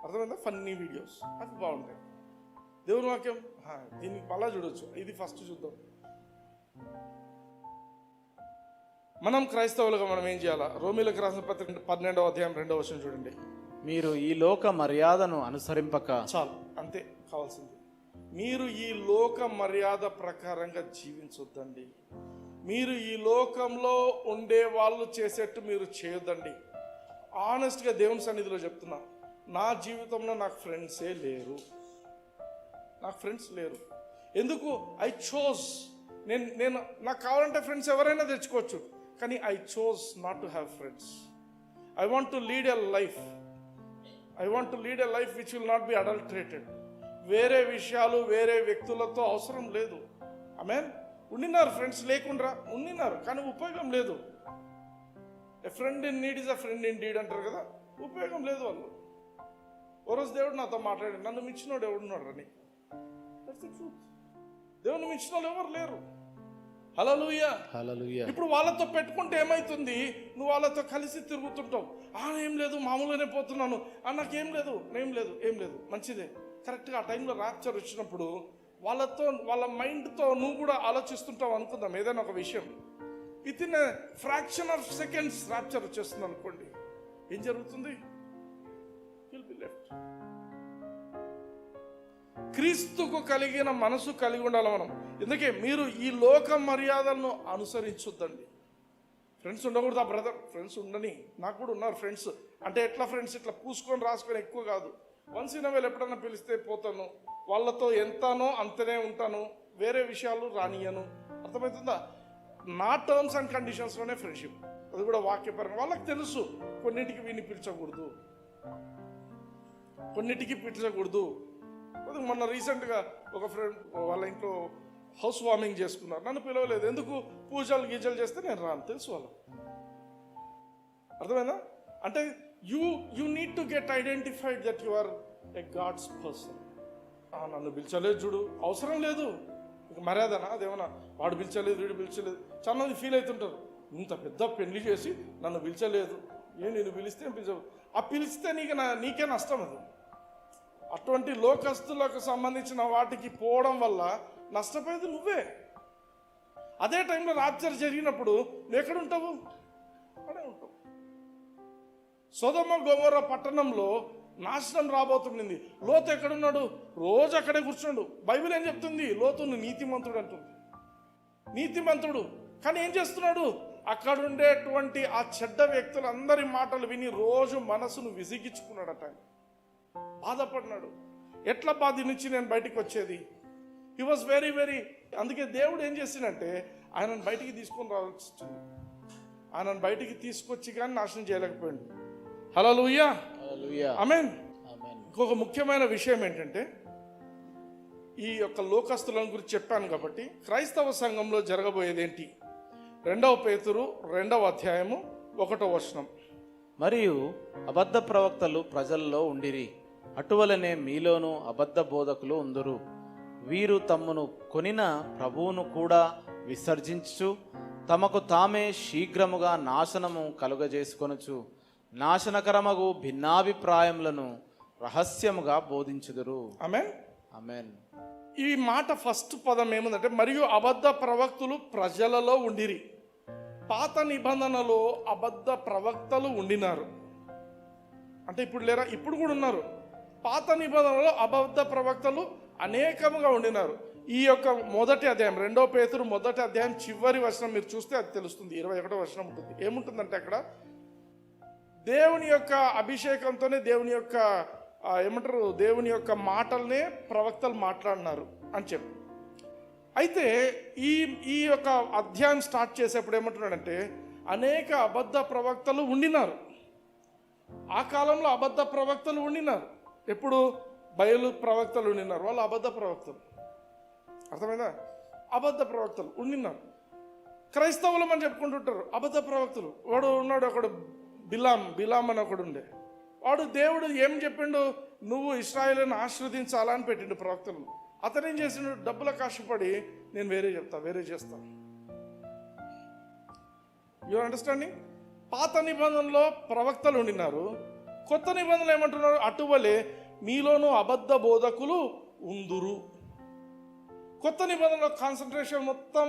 అర్థమైందా? ఫన్నీ వీడియోస్ అవి బాగుంటాయి. దేవుని వాక్యం దీన్ని అలా చూడొచ్చు, ఇది ఫస్ట్ చూద్దాం. మనం క్రైస్తవులుగా మనం ఏం చేయాలా? రోమీయులకు రాసిన పత్రిక 12వ అధ్యాయం 2వ వచనం చూడండి. మీరు ఈ లోక మర్యాదను అనుసరింపక. చాలు, అంతే కావాల్సింది. మీరు ఈ లోక మర్యాద ప్రకారంగా జీవించొద్దండి. మీరు ఈ లోకంలో ఉండే వాళ్ళు చేసేట్టు మీరు చేయొద్దండి. ఆనెస్ట్గా దేవుని సన్నిధిలో చెప్తున్నా, నా జీవితంలో నాకు ఫ్రెండ్సే లేరు. ఎందుకు? I chose. నేను నాకు కావాలంటే ఫ్రెండ్స్ ఎవరైనా తెచ్చుకోవచ్చు, కానీ I chose not to have friends. I want to lead a life which will not be adulterated. వేరే విషయాలు వేరే వ్యక్తులతో అవసరం లేదు. ఆమేన్. ఉండినారు ఫ్రెండ్స్, లేకుండా ఉండినారు, కానీ ఉపయోగం లేదు. A friend in need is a friend in deed అంటారు కదా, ఉపయోగం లేదు వాళ్ళు. ఓ రోజు దేవుడు నాతో మాట్లాడి, నన్ను మించినోడు ఎవడున్నాడు అని. దేవుని మించిన వాళ్ళు ఎవరు లేరు. హల్లెలూయా. ఇప్పుడు వాళ్ళతో పెట్టుకుంటే ఏమైతుంది? నువ్వు వాళ్ళతో కలిసి తిరుగుతుంటావు. ఏం లేదు, మామూలుగానే పోతున్నాను, నాకేం లేదు, ఏం లేదు, మంచిదే. కరెక్ట్గా ఆ టైంలో ర్యాప్చర్ వచ్చినప్పుడు వాళ్ళ మైండ్తో నువ్వు కూడా ఆలోచిస్తుంటావు అనుకుందాం. ఏదైనా ఒక విషయం with in fraction of seconds rapture వచ్చేస్తుంది అనుకోండి, ఏం జరుగుతుంది? Will be left. క్రీస్తుకు కలిగిన మనసు కలిగి ఉండాలి మనం. ఎందుకే మీరు ఈ లోక మర్యాదలను అనుసరించొద్దండి. ఫ్రెండ్స్ ఉండకూడదా బ్రదర్? ఫ్రెండ్స్ ఉండని, నాకు కూడా ఉన్నారు ఫ్రెండ్స్. అంటే ఎట్లా ఫ్రెండ్స్? ఇట్లా పూసుకొని రాసుకొని ఎక్కువ కాదు. వన్స్ ఇన్ వేళ ఎప్పుడన్నా పిలిస్తే పోతాను, వాళ్ళతో ఎంతనో అంతనే ఉంటాను, వేరే విషయాలు రానియను. అర్థమవుతుందా? నా టర్మ్స్ అండ్ కండిషన్స్లోనే ఫ్రెండ్షిప్. అది కూడా వాక్యపరంగా వాళ్ళకి తెలుసు. కొన్నిటికి వీడిని పిలిచకూడదు, మొన్న రీసెంట్గా ఒక ఫ్రెండ్ వాళ్ళ ఇంట్లో హౌస్ వార్మింగ్ చేసుకున్నారు, నన్ను పిలవలేదు. ఎందుకు? పూజలు గీజలు చేస్తే నేను రాను, తెలుసు వాళ్ళకు. అర్థమైందా? అంటే you need to get identified that you are a God's person. నన్ను పిలిచలేదు చూడు, అవసరం లేదు. మర్యాదనా అదేమన్నా? వాడు పిలిచలేదు, వీడు పిలిచలేదు. చాలా మంది ఫీల్ అవుతుంటారు, ఇంత పెద్ద పెళ్లి చేసి నన్ను పిలిచలేదు, నేను పిలిస్తే పిలిచవు. ఆ పిలిస్తే నీకే నష్టం. అది అటువంటి లోకస్తులకు సంబంధించిన వాటికి పోవడం వల్ల నష్టపోయేది నువ్వే. అదే టైంలో రాప్చర్ జరిగినప్పుడు నువ్వు ఎక్కడుంటావు? అక్కడే ఉంటావు. సొదొమ గొమొర్రా పట్టణంలో నాశనం రాబోతుండింది. లోతు ఎక్కడున్నాడు? రోజు అక్కడే కూర్చున్నాడు. బైబిల్ ఏం చెప్తుంది? లోతును నీతిమంతుడు అంటుంది. నీతిమంతుడు. కానీ ఏం చేస్తున్నాడు? అక్కడ ఉండేటువంటి ఆ చెడ్డ వ్యక్తులందరి మాటలు విని రోజు మనసును విసిగించుకున్నాడట. బాధపడినాడు. ఎట్లా బాధ నుంచి నేను బయటికి వచ్చేది? He was very very. అందుకే దేవుడు ఏం చేసిందంటే ఆయనను బయటికి తీసుకొని రావాల్సి వచ్చింది. ఆయనను బయటికి తీసుకొచ్చి కానీ నాశనం చేయలేకపోయాడు. హల్లెలూయా, ఆమేన్. ఇంకొక ముఖ్యమైన విషయం ఏంటంటే, ఈ యొక్క లోకస్తులను గురించి చెప్పాను కాబట్టి క్రైస్తవ సంఘంలో జరగబోయేది ఏంటి? 2 పేతురు 2వ అధ్యాయము 1వ వచనం. మరియు అబద్ధ ప్రవక్తలు ప్రజల్లో ఉండిరి, అటువలనే మీలోను అబద్ధ బోధకులు ఉందురు. వీరు తమ్మును కొనిన ప్రభువును కూడా విసర్జించు, తమకు తామే శీఘ్రముగా నాశనము కలుగజేసుకొనుచు నాశనకరమగు భిన్నాభిప్రాయములను రహస్యముగా బోధించుదురు. ఆమేన్, ఆమేన్. ఈ మాట ఫస్ట్ పదం ఏముందంటే, మరియు అబద్ధ ప్రవక్తలు ప్రజలలో ఉండిరి. పాత నిబంధనలో అబద్ధ ప్రవక్తలు ఉండినారు అంటే ఇప్పుడు లేరా? ఇప్పుడు కూడా ఉన్నారు. పాత నిబంధనలో అబద్ధ ప్రవక్తలు అనేకముగా ఉండినారు. ఈ యొక్క మొదటి అధ్యాయం 2 పేతురు మొదటి అధ్యాయం చివరి వచనం మీరు చూస్తే అది తెలుస్తుంది. 21వ వచనం ఉంటుంది. ఏముంటుందంటే అక్కడ దేవుని యొక్క అభిషేకంతోనే దేవుని యొక్క దేవుని యొక్క మాటల్నే ప్రవక్తలు మాట్లాడినారు అని చెప్పి. అయితే ఈ యొక్క అధ్యాయం స్టార్ట్ చేసేప్పుడు ఏమంటున్నాడంటే అనేక అబద్ధ ప్రవక్తలు ఉండినారు. ఆ కాలంలో అబద్ధ ప్రవక్తలు ఉండినారు. ఎప్పుడు? బయలు ప్రవక్తలు ఉండినారు. వాళ్ళు అబద్ధ ప్రవక్తలు. అర్థమైందా? అబద్ధ ప్రవక్తలు ఉండినారు. క్రైస్తవులు అని చెప్పుకుంటుంటారు, అబద్ధ ప్రవక్తలు. వాడు ఉన్నాడు ఒకడు, బిలాం అని ఒకడు ఉండే. వాడు దేవుడు ఏం చెప్పిండు? నువ్వు ఇశ్రాయేలును ఆశీర్వదించాలని పెట్టిండు ప్రవక్తలను. అతను ఏం చేసిండు? డబ్బులకు ఆశపడి నేను వేరే చేస్తాను. You understanding? పాత నిబంధనలో ప్రవక్తలు ఉండినారు. కొత్త నిబంధనలు ఏమంటున్నారు? అటువలే మీలోనూ అబద్ధ బోధకులు ఉందురు. కొత్త నిబంధనలో కాన్సన్ట్రేషన్ మొత్తం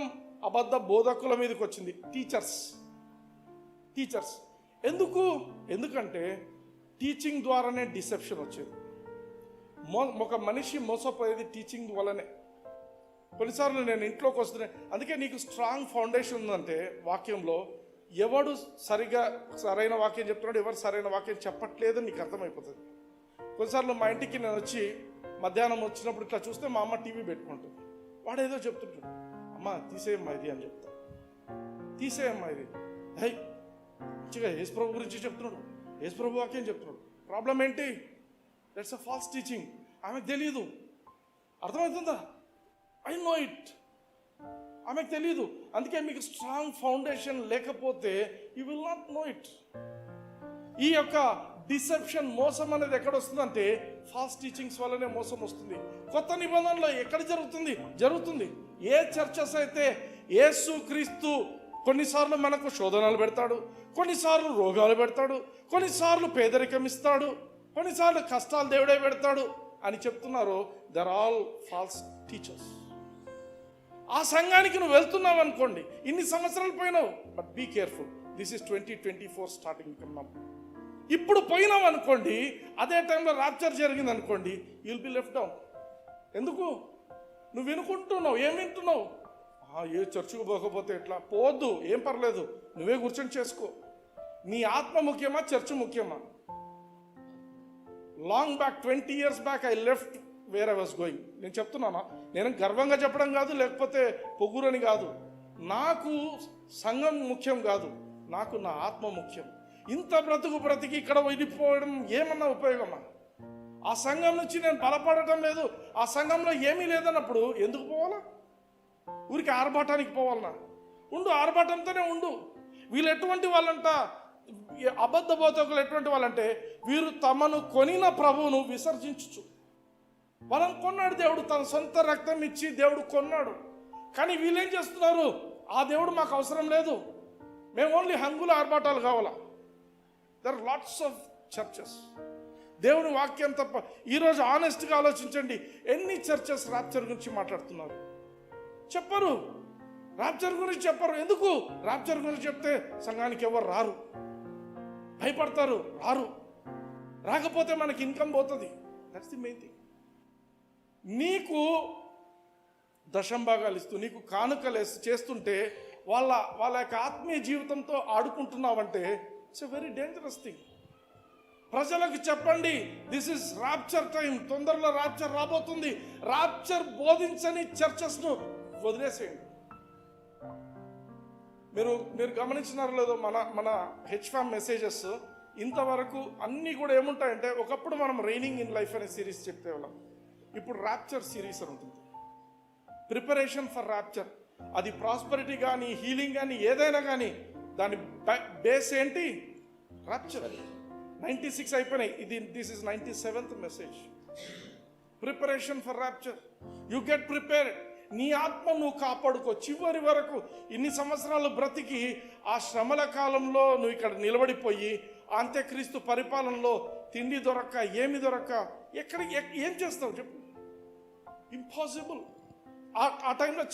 అబద్ధ బోధకుల మీదకి వచ్చింది. టీచర్స్ ఎందుకంటే టీచింగ్ ద్వారానే డిసెప్షన్ వచ్చేది. ఒక మనిషి మోసపోయేది టీచింగ్ వల్లనే. కొన్నిసార్లు నేను ఇంట్లోకి వస్తున్నాను, అందుకే నీకు స్ట్రాంగ్ ఫౌండేషన్ ఉందంటే వాక్యంలో ఎవడు సరైన వాక్యం చెప్తున్నాడు, ఎవరు సరైన వాక్యం చెప్పట్లేదు నీకు అర్థమైపోతుంది. కొన్నిసార్లు మా ఇంటికి నేను వచ్చి మధ్యాహ్నం వచ్చినప్పుడు ఇట్లా చూస్తే మా అమ్మ టీవీ పెట్టుకుంటుంది. వాడు ఏదో చెప్తుంటాడు, అమ్మ తీసేయమ్మా ఇది అని చెప్తా. తీసేయమ్మా ఇది, హై మంచిగా యేసు ప్రభు గురించి చెప్తున్నాడు, యేసు ప్రభు వాక్యం చెప్తున్నాడు. ప్రాబ్లం ఏంటి? That's a false teaching. ఆమెకు తెలియదు. అర్థమవుతుందా? I know it. ఆమెకు తెలియదు. అందుకే మీకు స్ట్రాంగ్ ఫౌండేషన్ లేకపోతే you will not know it. ఈ యొక్క డిసెప్షన్, మోసం అనేది ఎక్కడ వస్తుందంటే ఫాల్స్ టీచింగ్స్ వల్లనే మోసం వస్తుంది. కొత్త నిబంధనలో ఎక్కడ జరుగుతుంది. ఏ చర్చస్ అయితే యేసు క్రీస్తు కొన్నిసార్లు మనకు శోధనలు పెడతాడు, కొన్నిసార్లు రోగాలు పెడతాడు, కొన్నిసార్లు పేదరికం ఇస్తాడు, కొన్నిసార్లు కష్టాలు దేవుడే పెడతాడు అని చెప్తున్నారు. There all false teachers. ఆ సంఘానికి నువ్వు వెళ్తున్నావు అనుకోండి, ఇన్ని సంవత్సరాలు పోయినావు, but be careful. This is 2024 starting కన్నాం. ఇప్పుడు పోయినావు అనుకోండి, అదే టైంలో రాప్చర్ జరిగింది అనుకోండి, యుల్ బి లెఫ్ట్ డౌన్. ఎందుకు? నువ్వు వినుకుంటున్నావు. ఏం వింటున్నావు? ఏ చర్చకు పోకపోతే ఎట్లా? పోవద్దు, ఏం పర్లేదు, నువ్వే కూర్చొని చేసుకో. నీ ఆత్మ ముఖ్యమా, చర్చ్ ముఖ్యమా? Long back 20 years back I left where I was going. నేను చెప్తున్నానా? నేను గర్వంగా చెప్పడం కాదు, లేకపోతే పొగురని కాదు. నాకు సంఘం ముఖ్యం కాదు, నాకు నా ఆత్మ ముఖ్యం. ఇంత బ్రతికి ఇక్కడ వెళ్ళిపోవడం ఏమన్నా ఉపయోగమా? ఆ సంఘం నుంచి నేను బలపడటం లేదు, ఆ సంఘంలో ఏమీ లేదన్నప్పుడు ఎందుకు పోవాలా? ఊరికి ఆర్భాటానికి పోవాలన్నా? ఉండు, ఆర్భాటంతోనే ఉండు. వీళ్ళు ఎటువంటి వాళ్ళంట? అబద్ధ బోధకులు ఎటువంటి వాళ్ళంటే వీరు తమను కొనిన ప్రభువును విసర్జించు. వాళ్ళని కొన్నాడు దేవుడు, తన సొంత రక్తం ఇచ్చి దేవుడు కొన్నాడు. కానీ వీళ్ళేం చేస్తున్నారు? ఆ దేవుడు మాకు అవసరం లేదు, మేము ఓన్లీ హంగుల ఆర్భాటాలు కావాలా. There are lots of churches. దేవుని వాక్యం తప్ప. ఈరోజు ఆనెస్ట్గా ఆలోచించండి, ఎన్ని చర్చెస్ రాప్చర్ గురించి మాట్లాడుతున్నారు? చెప్పరు, రాప్చర్ గురించి చెప్పరు. ఎందుకు? రాప్చర్ గురించి చెప్తే సంఘానికి ఎవరు రారు, భయపడతారు, రారు. రాకపోతే మనకి ఇన్కమ్ పోతుంది. That's the main thing. నీకు దశంభాగాలు ఇస్తూ, నీకు కానుకలు చేస్తుంటే వాళ్ళ యొక్క ఆత్మీయ జీవితంతో ఆడుకుంటున్నావంటే it's a very dangerous thing. ప్రజలకు చెప్పండి, దిస్ ఇస్ రాప్చర్ టైం, తొందరలో రాప్చర్ రాబోతుంది. రాప్చర్ బోధించని చర్చెస్ను వదిలేసేయండి. మీరు గమనించినారో లేదో, మన హెచ్ఫామ్ మెసేజెస్ ఇంతవరకు అన్నీ కూడా ఏముంటాయంటే, ఒకప్పుడు మనం రైనింగ్ ఇన్ లైఫ్ అనే సిరీస్ చెప్తే వాళ్ళం, ఇప్పుడు రాప్చర్ సిరీస్ అని ఉంటుంది. Preparation for rapture. అది ప్రాస్పరిటీ కానీ, హీలింగ్ కానీ, ఏదైనా కానీ దాని బేస్ ఏంటి? రాప్చర్. 96 అయిపోయినాయి, this is 97th message. Preparation for rapture. You get prepared. నీ ఆత్మ నువ్వు కాపాడుకో చివరి వరకు. ఇన్ని సంవత్సరాలు బ్రతికి ఆ శ్రమల కాలంలో నువ్వు ఇక్కడ నిలబడిపోయి అంత్యక్రీస్తు పరిపాలనలో తిండి దొరక్క, ఏమి దొరక్క, ఏం చేస్తావు చెప్పు? ఇంపాసిబుల్. ఆ టైంలో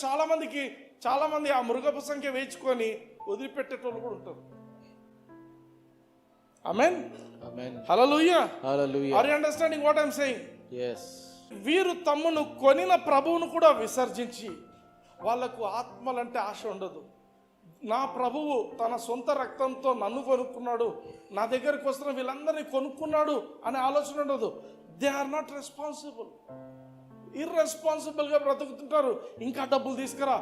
చాలామంది ఆ మృగపు సంఖ్య వేయించుకొని వదిలిపెట్టేటోళ్ళు కూడా ఉంటారు. Amen. Hallelujah. Are you understanding what I'm saying? yes. వీరు తమ్మును కొనిన ప్రభువును కూడా విసర్జించి, వాళ్లకు ఆత్మలంటే ఆశ ఉండదు. నా ప్రభువు తన సొంత రక్తంతో నన్ను కొనుక్కున్నాడు, నా దగ్గరకు వస్తున్న వీళ్ళందరినీ కొనుక్కున్నాడు అనే ఆలోచన ఉండదు. They are not responsible. ఇర్రెస్పాన్సిబుల్గా బ్రతుకుతుంటారు. ఇంకా డబ్బులు తీసుకురా,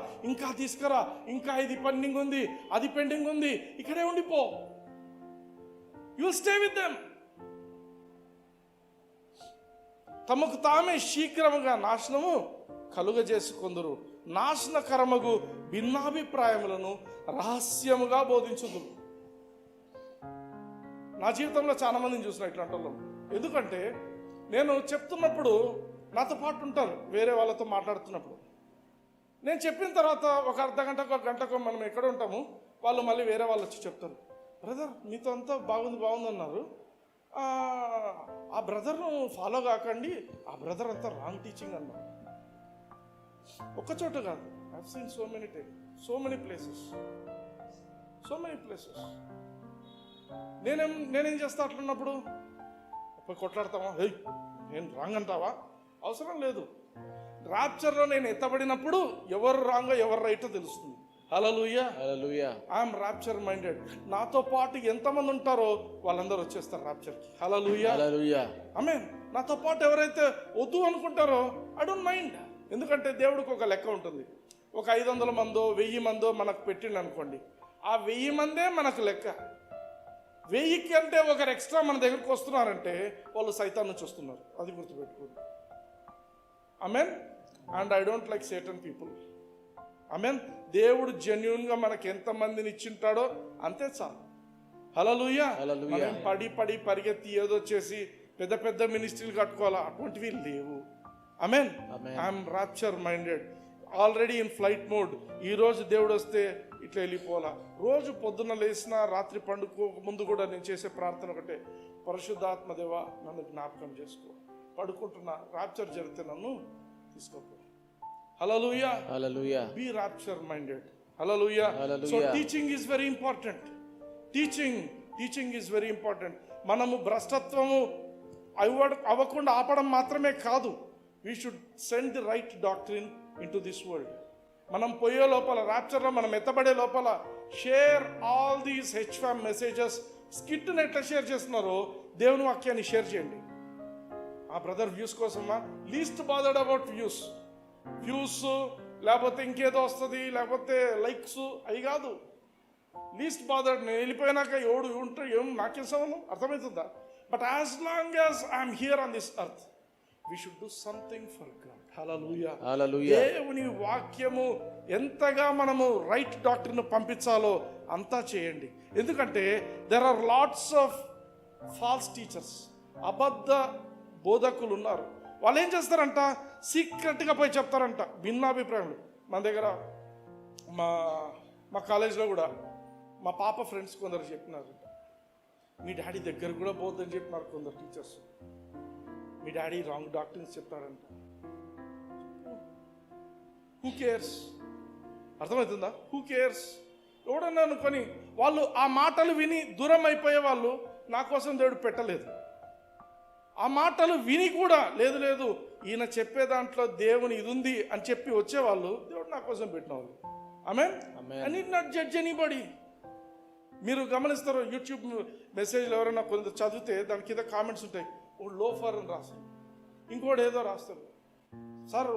ఇంకా ఇది పెండింగ్ ఉంది, అది పెండింగ్ ఉంది, ఇక్కడే ఉండిపో. You will stay with them. తమకు తామే శీఘ్రముగా నాశనము కలుగజేసుకొందురు, నాశనకరమగు భిన్నాభిప్రాయములను రహస్యముగా బోధించుదురు. నా జీవితంలో చాలా మందిని చూసిన ఇట్లాంటి వాళ్ళు. ఎందుకంటే నేను చెప్తున్నప్పుడు నాతో పాటు ఉంటారు, వేరే వాళ్ళతో మాట్లాడుతున్నప్పుడు. నేను చెప్పిన తర్వాత ఒక అర్ధ గంటకో గంటకో మనం ఎక్కడ ఉంటాము, వాళ్ళు మళ్ళీ వేరే వాళ్ళు వచ్చి చెప్తారు, బ్రదర్ మీతో అంతా బాగుంది అన్నారు, ఆ బ్రదర్ను ఫాలో కాకండి, ఆ బ్రదర్ అంతా రాంగ్ టీచింగ్ అన్నారు. ఒక్కచోట కాదు, I have seen so many places. నేనేం చేస్తా అట్లున్నప్పుడు? పోయి కొట్లాడతావా? హే నేను రాంగ్ అంటావా? అవసరం లేదు. రాప్చర్లో నేను ఎత్తబడినప్పుడు ఎవరు రాంగో ఎవరు రైటో తెలుస్తుంది. హల్లెలూయా. I'm rapture minded. నాతో పాటు ఎంతమంది ఉంటారో వాళ్ళందరూ వచ్చేస్తారు రాప్చర్కి. హల్లెలూయా. ఆమేన్. నాతో పాటు ఎవరైతే వద్దు అనుకుంటారో ఐ డోంట్ మైండ్. ఎందుకంటే దేవుడికి ఒక లెక్క ఉంటుంది. ఒక 500 మందో 1000 మందో మనకు పెట్టిండు అనుకోండి, ఆ 1000 మందే మనకు లెక్క. 1000 కంటే ఒకరు ఎక్స్ట్రా మన దగ్గరకు వస్తున్నారంటే వాళ్ళు సైతాన్ నుంచి వస్తున్నారు. అది గుర్తుపెట్టుకోండి. Amen. And I don't like Satan people. Amen. దేవుడు జెన్యూన్గా మనకి ఎంతమందిని ఇచ్చింటాడో అంతే చాలు. హల్లెలూయా. మనం పడి పరిగెత్తి ఏదో చేసి పెద్ద మినిస్ట్రీలు కట్టుకోవాలా, అటువంటివి లేవు. Amen. I'm rapture minded, already in flight mode. ఈరోజు దేవుడు వస్తే ఇట్లా వెళ్ళిపోవాలా. రోజు పొద్దున్న లేచిన రాత్రి పండుకోక ముందు కూడా నేను చేసే ప్రార్థన ఒకటే, పరిశుద్ధాత్మ దేవా నన్ను జ్ఞాపకం చేసుకో, పడుకుంటున్నా, రాప్చర్ జరిగితే నన్ను తీసుకోపో. Hallelujah. Be rapture minded. Hallelujah. So teaching is very important. Teaching is very important. మనము భ్రష్టత్వము అవ్వకుండా ఆపడం మాత్రమే కాదు, we should send the right doctrine into this world. మనం పోయే లోపల, రాప్చర్లో మనం ఎత్తబడే లోపల, షేర్ ఆల్ దీస్ హెచ్ఫామ్ మెసేజెస్. స్కిట్ని ఎట్లా షేర్ చేస్తున్నారో దేవుని వాక్యాన్ని షేర్ చేయండి. ఆ బ్రదర్ వ్యూస్ కోసమా? లీస్ట్ బాదర్డ్ అబౌట్ వ్యూస్ లేకపోతే ఇంకేదో వస్తుంది, లేకపోతే లైక్స్, అవి కాదు. Least bothered. నేను వెళ్ళిపోయినాక ఎవడు ఉంటే ఏం నాకేం సంబంధం, అర్థమవుతుందా? But as long as I'm here on this earth we should do something for God. Hallelujah. దేవుని వాక్యము ఎంతగా మనము రైట్ డాక్టర్ను పంపించాలో అంతా చేయండి. ఎందుకంటే there are lots of false teachers, అబద్ధ బోధకులు ఉన్నారు. వాళ్ళు ఏం చేస్తారంట, సీక్రెట్గా పోయి చెప్తారంట భిన్నాభిప్రాయాలు. మన దగ్గర మా కాలేజ్లో కూడా మా పాప ఫ్రెండ్స్ కొందరు చెప్పినారు, మీ డాడీ దగ్గర కూడా పోద్దని చెప్పినారు కొందరు టీచర్స్. మీ డాడీ రాంగ్ డాక్టర్స్ చెప్తాడంట. Who cares? అర్థమవుతుందా? Who cares? ఎవడన్నా అనుకొని వాళ్ళు ఆ మాటలు విని దూరం అయిపోయే వాళ్ళు నా కోసం దేవుడు పెట్టలేదు. ఆ మాటలు విని కూడా లేదు ఈయన చెప్పే దాంట్లో దేవుని ఇది ఉంది అని చెప్పి వచ్చేవాళ్ళు దేవుడు నా కోసం పెట్టిన వాళ్ళు. Amen. I need not judge anybody. మీరు గమనిస్తారు, యూట్యూబ్ మెసేజ్లు ఎవరైనా కొంత చదివితే దాని కింద కామెంట్స్ ఉంటాయి. ఓ లోఫర్ అని రాస్తారు, ఇంకోటి ఏదో రాస్తారు. సార్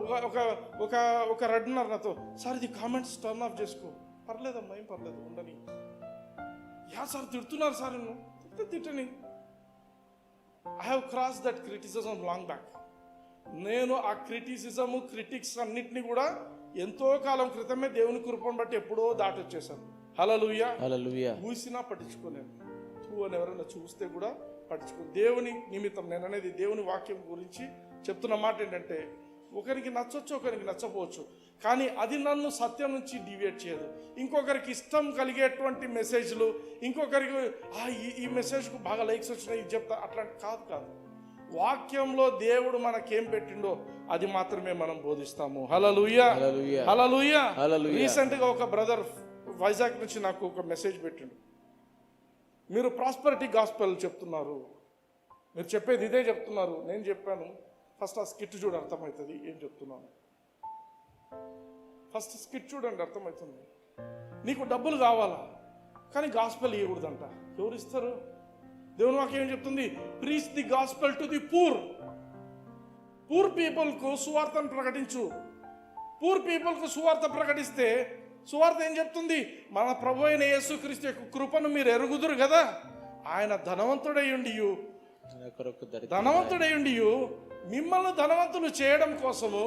ఒక రెడ్నర్ నాతో, సార్ ఇది కామెంట్స్ టర్న్ ఆఫ్ చేసుకో. పర్లేదమ్మా, ఏం పర్లేదు, ఉండని. యా సార్ తిడుతున్నారు సార్, తిట్టని. I have cross that criticism long back. నేను ఆ క్రిటిక్స్ అన్నిటిని కూడా ఎంతో కాలం క్రితమే దేవుని కృపను బట్టి ఎప్పుడో దాటొచ్చేసాను. హల్లెలూయా. హల్లెలూయా. చూసినా పట్టించుకోలేను. అని ఎవరైనా చూస్తే కూడా పట్టించుకో. దేవుని నిమిత్తం నేను అనేది దేవుని వాక్యం గురించి చెప్తున్న మాట ఏంటంటే, ఒకరికి నచ్చొచ్చు, ఒకరికి నచ్చపోవచ్చు, కానీ అది నన్ను సత్యం నుంచి డివియేట్ చేయదు. ఇంకొకరికి ఇష్టం కలిగేటువంటి మెసేజ్లు, ఇంకొకరికి ఈ మెసేజ్కు బాగా లైక్స్ వచ్చినాయి ఇది చెప్తా, అట్లాంటి కాదు. వాక్యంలో దేవుడు మనకేం పెట్టిండో అది మాత్రమే మనం బోధిస్తాము. హల్లెలూయా. హల్లెలూయా. రీసెంట్గా ఒక బ్రదర్ వైజాగ్ నుంచి నాకు ఒక మెసేజ్ పెట్టిండు. మీరు ప్రాస్పరిటీ గాస్పెల్ చెప్తున్నారు, మీరు చెప్పేది ఇదే చెప్తున్నారు. నేను చెప్పాను, ఫస్ట్ ఆ స్కిట్ చూడు, అర్థమవుతుంది ఏం చెప్తున్నాను. ఫస్ట్ స్కిట్ చూడండి, అర్థమవుతుంది. నీకు డబ్బులు కావాలా, కానీ గాస్పెల్ ఇవ్వకూడదంట. ఎవరు ఇస్తారు? దేవుని వాక్యం ఏం చెప్తుంది? Preach the gospel to the poor పీపుల్కు సువార్తను ప్రకటించు. పూర్ పీపుల్కు సువార్త ప్రకటిస్తే సువార్త ఏం చెప్తుంది? మన ప్రభు అయిన యేసుక్రీస్తు యొక్క కృపను మీరు ఎరుగుదురు కదా. ఆయన ధనవంతుడయ్యుండి మిమ్మల్ని ధనవంతులు చేయడం కోసము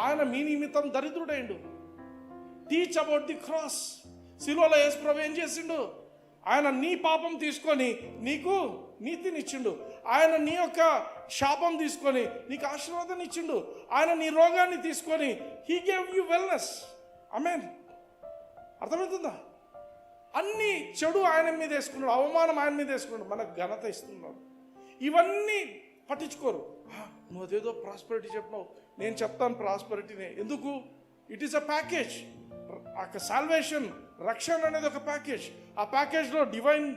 ఆయన మీ నిమిత్తం దరిద్రుడైండు. Teach about the cross. శిలువలో యేసు ప్రభు ఏం చేసిండు? ఆయన నీ పాపం తీసుకొని నీకు నీతినిచ్చిండు. ఆయన నీ యొక్క శాపం తీసుకొని నీకు ఆశీర్వాదాన్ని ఇచ్చిండు. ఆయన నీ రోగాన్ని తీసుకొని హీ గేవ్ యూ వెల్నెస్. ఆమేన్. అర్థమవుతుందా? అన్ని చెడు ఆయన మీద వేసుకున్నాడు, అవమానం ఆయన మీద వేసుకున్నాడు, మనకు ఘనత ఇస్తున్నాడు. ఇవన్నీ పట్టించుకోరు. నువ్వు అదేదో ప్రాస్పరిటీ చెప్పినావు, నేను చెప్తాను ప్రాస్పరిటీనే. ఎందుకు? It is a package. Salvation, రక్షణ అనేది ఒక ప్యాకేజ్. ఆ ప్యాకేజ్లో డివైన్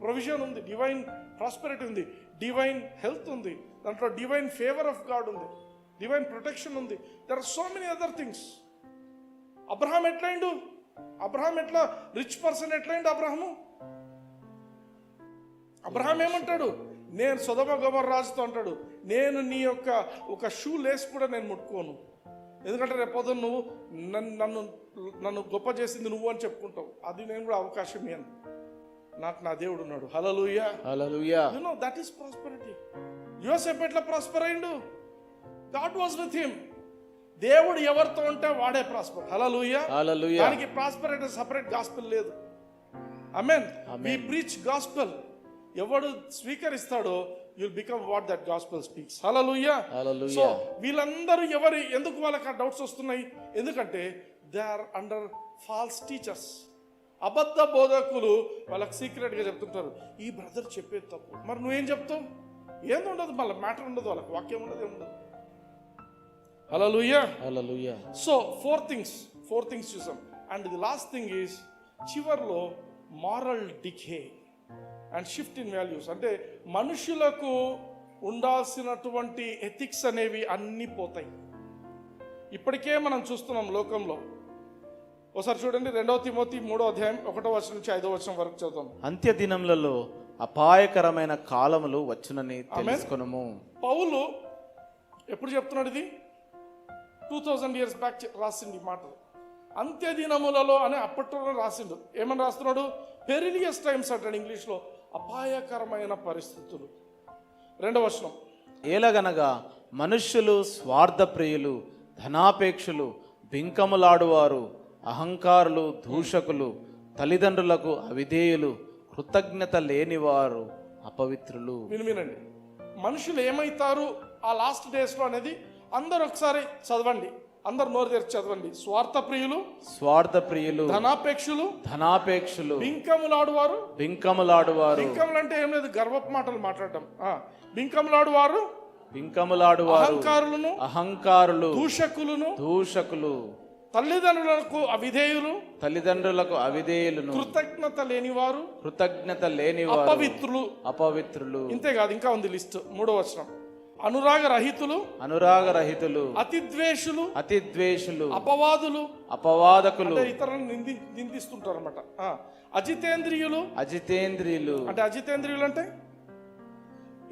ప్రొవిజన్ ఉంది, డివైన్ ప్రాస్పరిటీ ఉంది, డివైన్ హెల్త్ ఉంది, దాంట్లో డివైన్ ఫేవర్ ఆఫ్ గాడ్ ఉంది, డివైన్ ప్రొటెక్షన్ ఉంది. There are so many other things. Abraham ఎట్లా రిచ్ పర్సన్ ఎట్లయిండు? అబ్రహాం ఏమంటాడు? నేను సొదొమ గొమొర్రా రాజుతో అంటాడు, నేను నీ యొక్క ఒక షూ లేస్ కూడా నేను ముట్టుకోను, ఎందుకంటే రేపొద్దు నువ్వు నన్ను గొప్ప చేసింది నువ్వు అని చెప్పుకుంటావు. అది నేను కూడా అవకాశం ఇయ్యను. నాకు నా దేవుడు ఉన్నాడు. Hallelujah. Hallelujah. You know that is prosperity. యోసేపు ఎట్లా ప్రాస్పర్ అయ్యిండు? God was with him. దేవుడు ఎవరితో ఉంటే వాడే ప్రాస్పర్. హల్లెలూయా. హల్లెలూయా. దానికి ప్రాస్పర్ అంటే సపరేట్ గాస్పెల్ లేదు. ఆమేన్. We preach gospel. ఎవడు స్వీకరిస్తాడో you'll become what that gospel speaks. Hallelujah. Hallelujah. So వీళ్ళందరూ ఎందుకు వాళ్ళకి ఆ డౌట్స్ వస్తున్నాయి? ఎందుకంటే they are under false teachers. అబద్ధ బోధకులు వాళ్ళకి సీక్రెట్గా చెప్తుంటారు, ఈ బ్రదర్ చెప్పేది తప్పు. మరి నువ్వేం చెప్తావు? ఏంది ఉండదు, మళ్ళీ మ్యాటర్ ఉండదు, వాళ్ళకి వాక్యం ఉండదు, ఏముండదు. Hallelujah. Hallelujah. So four things చూసాం. And the last thing is చివర్లో moral decay and shift in values. అంటే మనుషులకు ఉండాల్సినటువంటి ఎథిక్స్ అనేవి అన్నీ పోతాయి. ఇప్పటికే మనం చూస్తున్నాం లోకంలో. ఒకసారి చూడండి, 2 తిమోతి 3వ అధ్యాయం 1వ వచనం నుంచి 5వ వచనం వరకు చదువుతాం. అంత్య దినములలో అపాయకరమైన కాలములు వచ్చునని తెలుసుకొనుము. పౌలు ఎప్పుడు చెప్తున్నాడు? ఇది 2000 years బ్యాక్ రాసింది ఈ మాట. అంత్య దినములలో అని అప్పట్లో రాసిండు. ఏమని రాస్తున్నాడు? పెరిలియస్ టైమ్స్ అంటాడు ఇంగ్లీష్లో. అపాయకరమైన పరిస్థితులు. 2వ వచనం. ఏలగనగా మనుష్యులు స్వార్థప్రియులు, ధనాపేక్షులు, బింకములాడువారు, అహంకారులు, దూషకులు, తల్లిదండ్రులకు అవిధేయులు, కృతజ్ఞత లేనివారు, అపవిత్రులు. వినండి, మనుషులు ఏమైతారు ఆ లాస్ట్ డేస్లో అనేది అందరు ఒకసారి చదవండి, అందరు నోరు తెరిచి చదవండి. స్వార్థప్రియులు, ధనాపేక్షులు, బింకములాడువారు. బింకములు అంటే ఏం లేదు, గర్వపు మాటలు మాట్లాడటం. బింకములాడువారు, వింకములాడువారు, అహంకారులను, అహంకారులు, దూషకులు, తల్లిదండ్రులకు అవిధేయులు, తల్లిదండ్రులకు అవిధేయులను, కృతజ్ఞత లేనివారు, అపవిత్రులు. ఇంతేకాదు, ఇంకా ఉంది లిస్ట్. 3వ వచనం, అనురాగ రహితులు, అతిద్వేషులు, అపవాదకులు, ఇతరులను నిందిస్తుంటారు అనమాట. అజితేంద్రియులు అంటే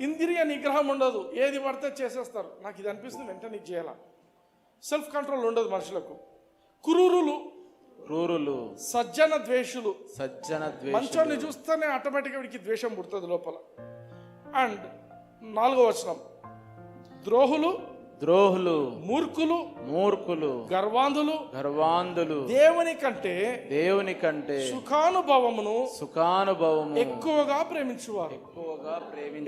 ఇంద్రియ నిగ్రహం ఉండదు, ఏది పడితే చేసేస్తారు. నాకు ఇది అనిపిస్తుంది, వెంటనే నీకు చేయాల. సెల్ఫ్ కంట్రోల్ ఉండదు మనుషులకు. క్రూరులు, సజ్జన ద్వేషులు, మంచోని చూస్తేనే ఆటోమేటిక్గా వీడికి ద్వేషం పుడుతుంది లోపల. అండ్ 4వ వచనం, ద్రోహులు, మూర్ఖులు, గర్వాంధులు, దేవుని కంటే సుఖానుభవము ఎక్కువగా ప్రేమించువారు.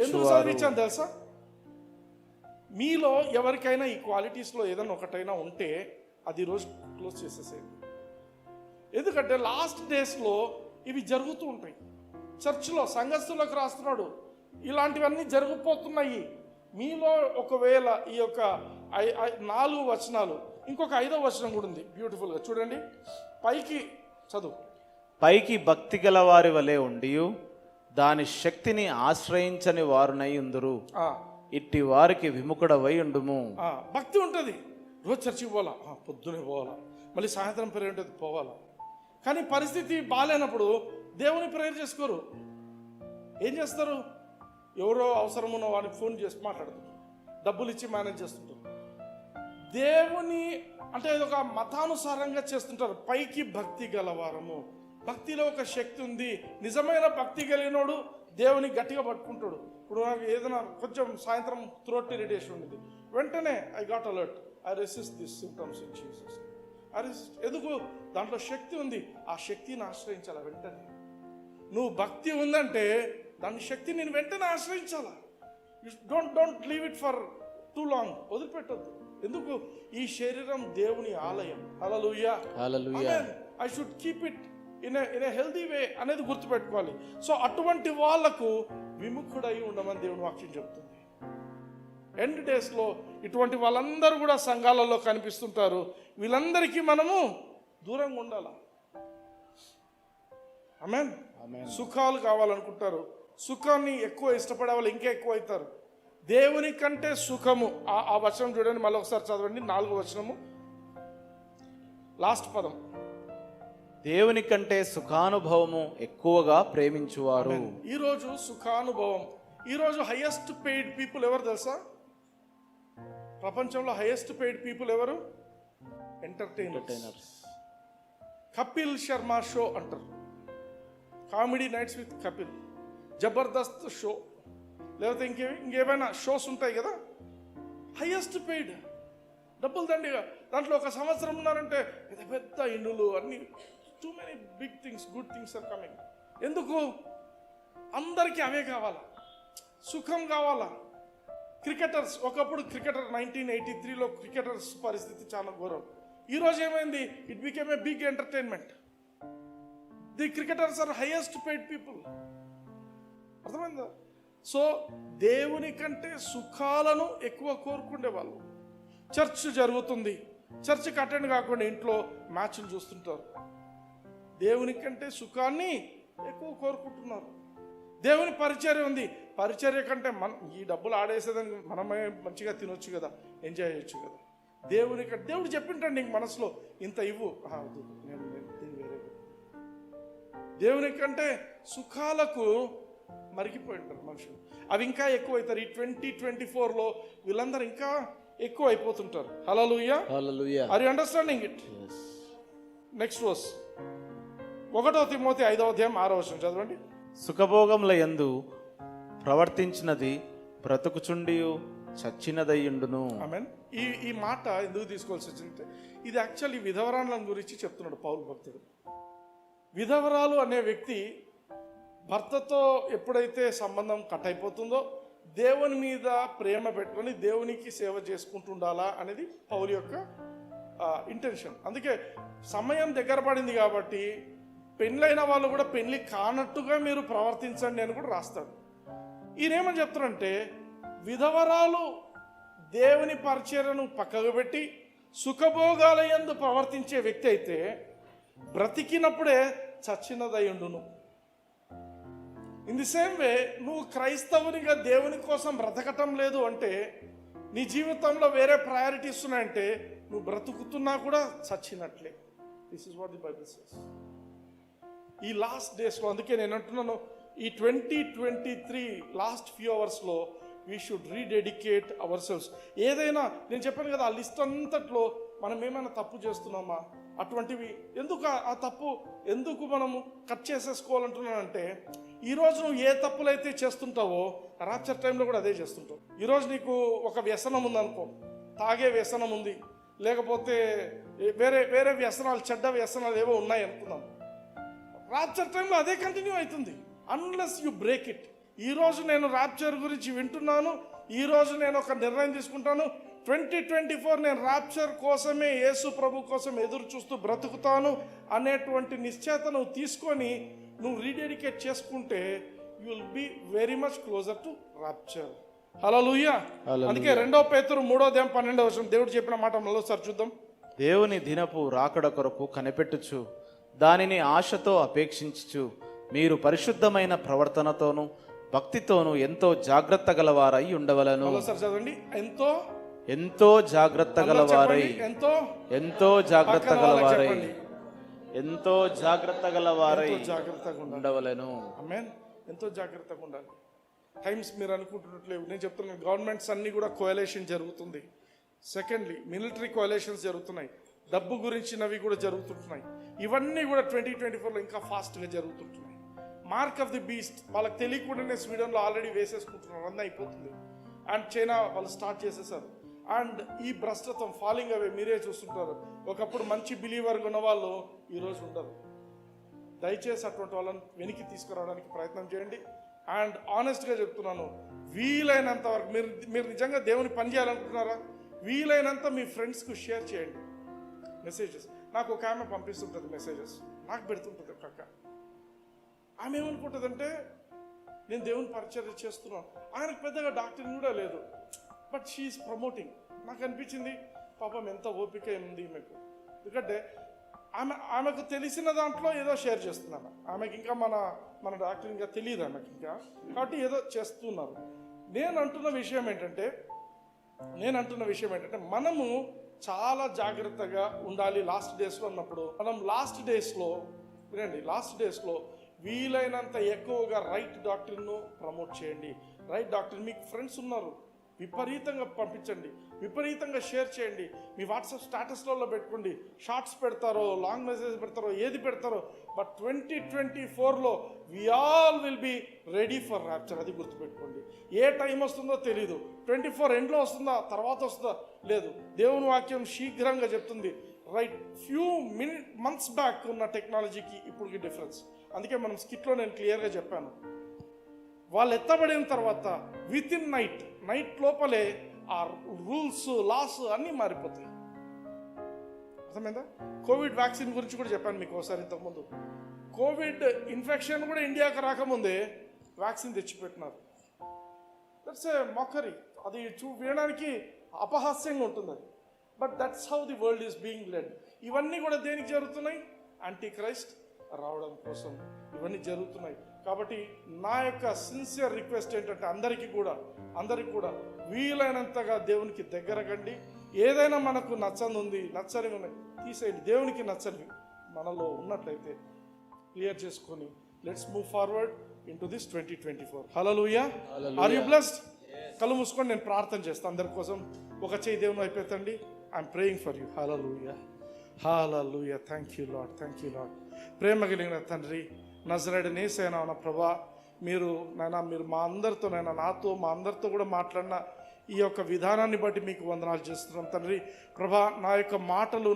ఎందుకు చదివించాను తెలుసా? మీలో ఎవరికైనా ఈ క్వాలిటీస్ లో ఏదైనా ఒకటైనా ఉంటే అది రోజు క్లోజ్ చేసేసేది. ఎందుకంటే లాస్ట్ డేస్ లో ఇవి జరుగుతూ ఉంటాయి. చర్చిలో సంఘస్థులకు రాస్తున్నాడు, ఇలాంటివన్నీ జరిగిపోతున్నాయి. మీలో ఒకవేళ ఈ యొక్క 4 వచనాలు, ఇంకొక 5వ వచనం కూడా ఉంది బ్యూటిఫుల్ గా చూడండి. పైకి భక్తి గల వారి వలె ఉండి దాని శక్తిని ఆశ్రయించని వారునై ఉందురు, ఇట్టి వారికి విముఖుడవై ఉండుము. భక్తి ఉంటుంది, రోజు చర్చికి పోవాలా, పొద్దునే పోవాలా, మళ్ళీ సాయంత్రం ప్రేయర్ ఉంటుంది పోవాలా. కానీ పరిస్థితి బాగాలేనప్పుడు దేవుని ప్రేయర్ చేసుకోరు. ఏం చేస్తారు? ఎవరో అవసరం ఉన్న వాడికి ఫోన్ చేసి మాట్లాడుతారు, డబ్బులు ఇచ్చి మేనేజ్ చేస్తుంటారు. దేవుని అంటే ఒక మతానుసారంగా చేస్తుంటారు. పైకి భక్తి గలవారము, భక్తిలో ఒక శక్తి ఉంది. నిజమైన భక్తి కలిగినోడు దేవుని గట్టిగా పట్టుకుంటాడు. ఇప్పుడు నాకు ఏదైనా కొంచెం సాయంత్రం థ్రోట్ ఇరిటేషన్ ఉంది, వెంటనే I got alert, I resist this symptoms in Jesus. ఎందుకు? దాంట్లో శక్తి ఉంది. ఆ శక్తిని ఆశ్రయించాలి వెంటనే. నువ్వు భక్తి ఉందంటే దాని శక్తి నేను వెంటనే ఆశ్రయించాలా. Don't leave it for too long. వదిలిపెట్టద్దు. ఎందుకు? ఈ శరీరం దేవుని ఆలయం. Hallelujah. I should keep it in a healthy way అనేది గుర్తుపెట్టుకోవాలి. సో అటువంటి వాళ్లకు విముఖుడై ఉండమని దేవుని వాక్యం చెప్తుంది. ఎండ్ డేస్ లో ఇటువంటి వాళ్ళందరూ కూడా సంఘాలలో కనిపిస్తుంటారు. వీళ్ళందరికీ మనము దూరంగా ఉండాలి. ఆమేన్. సుఖాలు కావాలనుకుంటారు, సుఖాన్ని ఎక్కువ ఇష్టపడే వాళ్ళు ఇంకా ఎక్కువ అవుతారు. దేవుని కంటే సుఖము, ఆ వచనం చూడండి, మళ్ళీ ఒకసారి చదవండి. 4వ వచనము లాస్ట్ పదం, దేవుని కంటే సుఖానుభవము ఎక్కువగా ప్రేమించువారు. ఈరోజు సుఖానుభవం, ఈరోజు హైయెస్ట్ పెయిడ్ పీపుల్ ఎవరు తెలుసా? ప్రపంచంలో హైయెస్ట్ పెయిడ్ పీపుల్ ఎవరు? ఎంటర్టైనర్స్. కపిల్ శర్మ షో అంటారు, comedy nights with Kapil, Jabardasth show, లేకపోతే ఇంకేమైనా షోస్ ఉంటాయి కదా, హైయెస్ట్ పెయిడ్, డబ్బులు దండిగా. దాంట్లో ఒక సంవత్సరం ఉన్నారంటే పెద్ద పెద్ద ఇండ్లు అన్ని, too many big things, good things are coming. ఎందుకు? అందరికీ అవే కావాలా, సుఖం కావాలా. క్రికెటర్స్, ఒకప్పుడు క్రికెటర్ 1983లో క్రికెటర్స్ పరిస్థితి చాలా ఘోరం. ఈరోజు ఏమైంది? It became a big entertainment. The cricketers are highest paid people. అర్థమైందా? సో దేవుని కంటే సుఖాలను ఎక్కువ కోరుకునే వాళ్ళు. చర్చ్ జరుగుతుంది, చర్చ్కి అటెండ్ కాకుండా ఇంట్లో మ్యాచ్లు చూస్తుంటారు. దేవుని కంటే సుఖాన్ని ఎక్కువ కోరుకుంటున్నారు. దేవుని పరిచర్య ఉంది, పరిచర్య కంటే ఈ డబ్బులు ఆడేసేదానికి మనమే మంచిగా తినొచ్చు కదా, ఎంజాయ్ చేయొచ్చు కదా. దేవుడు చెప్పింటాడు నీకు మనసులో ఇంత ఇవ్వు, వేరే. దేవుని కంటే సుఖాలకు మరిగిపోయి ఉంటారు మనుషులు. అవి ఇంకా ఎక్కువ అవుతారు. ఈ 2024లో వీళ్ళందరూ ఇంకా ఎక్కువ అయిపోతుంటారు. Hallelujah. Are you understanding it? Next verse, 1 తిమోతి 5వ అధ్యాయం 6వ వచనం చదవండి. సుఖభోగముల యందు ప్రవర్తించినది బ్రతుకుచుండియు చచ్చినదయ్యుండును. ఆమేన్. ఈ మాట ఎందుకు తీసుకోవాల్సి వచ్చిందంటే, ఇది యాక్చువల్లీ విధవరాళ్ళ గురించి చెప్తున్నాడు పౌలు భక్తుడు. విధవరాలు అనే వ్యక్తి భర్తతో ఎప్పుడైతే సంబంధం కట్ అయిపోతుందో దేవుని మీద ప్రేమ పెట్టుకొని దేవునికి సేవ చేసుకుంటుండాలా అనేది పౌలు యొక్క ఇంటెన్షన్. అందుకే సమయం దగ్గర పడింది కాబట్టి పెళ్ళైన వాళ్ళు కూడా పెళ్లి కానట్టుగా మీరు ప్రవర్తించండి అని కూడా రాస్తాడు. ఈయనేమని చెప్తారంటే, విధవరాలు దేవుని పరిచర్యను పక్కకు పెట్టి సుఖభోగాల యందు ప్రవర్తించే వ్యక్తి అయితే బ్రతికినప్పుడే చచ్చినదయుండును. ఇన్ ది సేమ్ వే నువ్వు క్రైస్తవునిగా దేవుని కోసం బ్రతకటం లేదు అంటే, నీ జీవితంలో వేరే ప్రయారిటీస్ ఉన్నాయంటే, నువ్వు బ్రతుకుతున్నా కూడా చచ్చినట్లే. This is what the Bible says. ఈ లాస్ట్ డేస్లో, అందుకే నేను అంటున్నాను, ఈ 2023 లాస్ట్ ఫ్యూ అవర్స్లో we should rededicate ourselves. ఏదైనా నేను చెప్పాను కదా, ఆ లిస్ట్ అంతట్లో మనం ఏమైనా తప్పు చేస్తున్నామా, అటువంటివి ఎందుకు, ఆ తప్పు ఎందుకు మనము కట్ చేసేసుకోవాలంటున్నానంటే, ఈరోజు నువ్వు ఏ తప్పులైతే చేస్తుంటావో రాప్చర్ టైంలో కూడా అదే చేస్తుంటావు. ఈరోజు నీకు ఒక వ్యసనం ఉందనుకో, తాగే వ్యసనం ఉంది, లేకపోతే వేరే వేరే వ్యసనాలు, చెడ్డ వ్యసనాలు ఏవో ఉన్నాయి అనుకుందాం, రాప్చర్ టైంలో అదే కంటిన్యూ అవుతుంది అన్లెస్ యు బ్రేక్ ఇట్. ఈరోజు నేను రాప్చర్ గురించి వింటున్నాను, ఈరోజు నేను ఒక నిర్ణయం తీసుకుంటాను, 2024 నేను రాప్చర్ కోసమే, యేసు ప్రభు కోసం ఎదురు చూస్తూ బ్రతుకుతాను అనేటువంటి నిశ్చయత నువ్వు తీసుకొని నువ్వు రీడెడికేట్ చేసుకుంటే you will be very much closer to rapture. Hallelujah. అందుకే 2 పేతురు 3:12 దేవుడు చెప్పిన మాట మరోసారి చూద్దాం. దేవుని దినపు రాకడ కొరకు కనిపెట్టుచు దానిని ఆశతో అపేక్షించుచు మీరు పరిశుద్ధమైన ప్రవర్తనతోను భక్తితోను ఎంతో జాగ్రత్త గలవారై ఉండవలను. చదవండి. ఎంతో ఎంతో జాగ్రత్త గలవారై, ఎంతో జాగ్రత్త గలవారై, ఎంతో జాగ్రత్త గలవారై జాగ్రత్తగా ఉండవలను. ఆమేన్. ఎంతో జాగ్రత్తగా ఉండాలి. టైమ్స్ మీరు అనుకుంటున్నట్లేవు. నేను చెప్తున్నాను, గవర్నమెంట్స్ అన్నీ కూడా కోయలేషన్ జరుగుతుంది. సెకండ్లీ మిలిటరీ కోయలేషన్స్ జరుగుతున్నాయి, డబ్బు గురించినవి కూడా జరుగుతుంటున్నాయి. ఇవన్నీ కూడా 2024లో ఇంకా ఫాస్ట్గా జరుగుతుంటున్నాయి. మార్క్ ఆఫ్ ది బీస్ట్ వాళ్ళకి తెలియకుండానే స్వీడన్లో ఆల్రెడీ వేసేసుకుంటున్నారు, అన్నీ అయిపోతుంది. అండ్ చైనా వాళ్ళు స్టార్ట్ చేసేసారు. అండ్ ఈ భ్రష్టత్వం ఫాలింగ్ అవే మీరే చూస్తుంటారు. ఒకప్పుడు మంచి బిలీవర్గా ఉన్న వాళ్ళు ఈరోజు ఉండరు. దయచేసి అటువంటి వాళ్ళని వెనక్కి తీసుకురావడానికి ప్రయత్నం చేయండి. అండ్ ఆనెస్ట్గా చెప్తున్నాను, వీలైనంత వరకు మీరు నిజంగా దేవుని పని చేయాలనుకుంటున్నారా, వీలైనంత మీ ఫ్రెండ్స్కు షేర్ చేయండి మెసేజెస్. నాకు ఒక ఆమె పంపిస్తుంటుంది మెసేజెస్, నాకు పెడుతుంటుంది ఒక అక్క. ఆమె ఏమనుకుంటుందంటే, నేను దేవుని పరిచర్య చేస్తున్నాను, ఆయనకు పెద్దగా డాక్టరింగ్ కూడా లేదు, బట్ షీఈస్ ప్రమోటింగ్. నాకు అనిపించింది పాపం ఎంత ఓపిక ఉంది మీకు. ఎందుకంటే ఆమెకు తెలిసిన దాంట్లో ఏదో షేర్ చేస్తున్నాను. ఆమెకి ఇంకా మన డాక్టర్ ఇంకా తెలియదు ఆమెకి ఇంకా, కాబట్టి ఏదో చేస్తున్నారు. నేను అంటున్న విషయం ఏంటంటే మనము చాలా జాగ్రత్తగా ఉండాలి లాస్ట్ డేస్లో ఉన్నప్పుడు. మనం లాస్ట్ డేస్లో వీలైనంత ఎక్కువగా రైట్ డాక్టర్ను ప్రమోట్ చేయండి. రైట్ డాక్టర్, మీకు ఫ్రెండ్స్ ఉన్నారు, విపరీతంగా పంపించండి, విపరీతంగా షేర్ చేయండి. మీ వాట్సాప్ స్టేటస్లలో పెట్టుకోండి. షార్ట్స్ పెడతారో, లాంగ్ మెసేజ్ పెడతారో, ఏది పెడతారో, బట్ 2024లో we all will be ready for rapture. అది గుర్తుపెట్టుకోండి. ఏ టైం వస్తుందో తెలీదు. 24 ఎండ్లో వస్తుందా, తర్వాత వస్తుందా లేదు. దేవుని వాక్యం శీఘ్రంగా చెప్తుంది. రైట్ ఫ్యూ మంత్స్ బ్యాక్ ఉన్న టెక్నాలజీకి ఇప్పటికి డిఫరెన్స్. అందుకే మనం స్కిట్లో నేను క్లియర్గా చెప్పాను, వాళ్ళు ఎత్తబడిన తర్వాత విత్ ఇన్ నైట్ లోపలే ఆ రూల్స్, లాస్ అన్నీ మారిపోతాయి. అర్థమైందా? కోవిడ్ వ్యాక్సిన్ గురించి కూడా చెప్పాను మీకు ఒకసారి ఇంతకుముందు. కోవిడ్ ఇన్ఫెక్షన్ కూడా ఇండియాకి రాకముందే వ్యాక్సిన్ తెచ్చిపెట్టినారు. That's a mockery. అది వినడానికి అపహాస్యంగా ఉంటుంది అది, but that's how the world is being led. ఇవన్నీ కూడా దేనికి జరుగుతున్నాయి? యాంటీ క్రైస్ట్ రావడం కోసం ఇవన్నీ జరుగుతున్నాయి. కాబట్టి నా యొక్క సిన్సియర్ రిక్వెస్ట్ ఏంటంటే అందరికీ కూడా వీలైనంతగా దేవునికి దగ్గర కండి. ఏదైనా మనకు నచ్చని ఉన్నాయి తీసేయండి. దేవునికి నచ్చని మనలో ఉన్నట్లయితే క్లియర్ చేసుకొని let's move forward into this 2024. Hallelujah. Are you blessed? కళ్ళు మూసుకొని నేను ప్రార్థన చేస్తాను అందరి కోసం. ఒక చేయి దేవుని వైపు ఎత్తండి. I'm praying for you. Hallelujah. Thank you Lord. ప్రేమ కలిగిన తండ్రి, నజరేయుడైన యేసయ్యా ప్రభా, మీరు మా అందరితో నాతో మా అందరితో కూడా మాట్లాడిన ఈ యొక్క విధానాన్ని బట్టి మీకు వందనాలు చేస్తున్నాం తండ్రి. ప్రభా, నా యొక్క మాటలు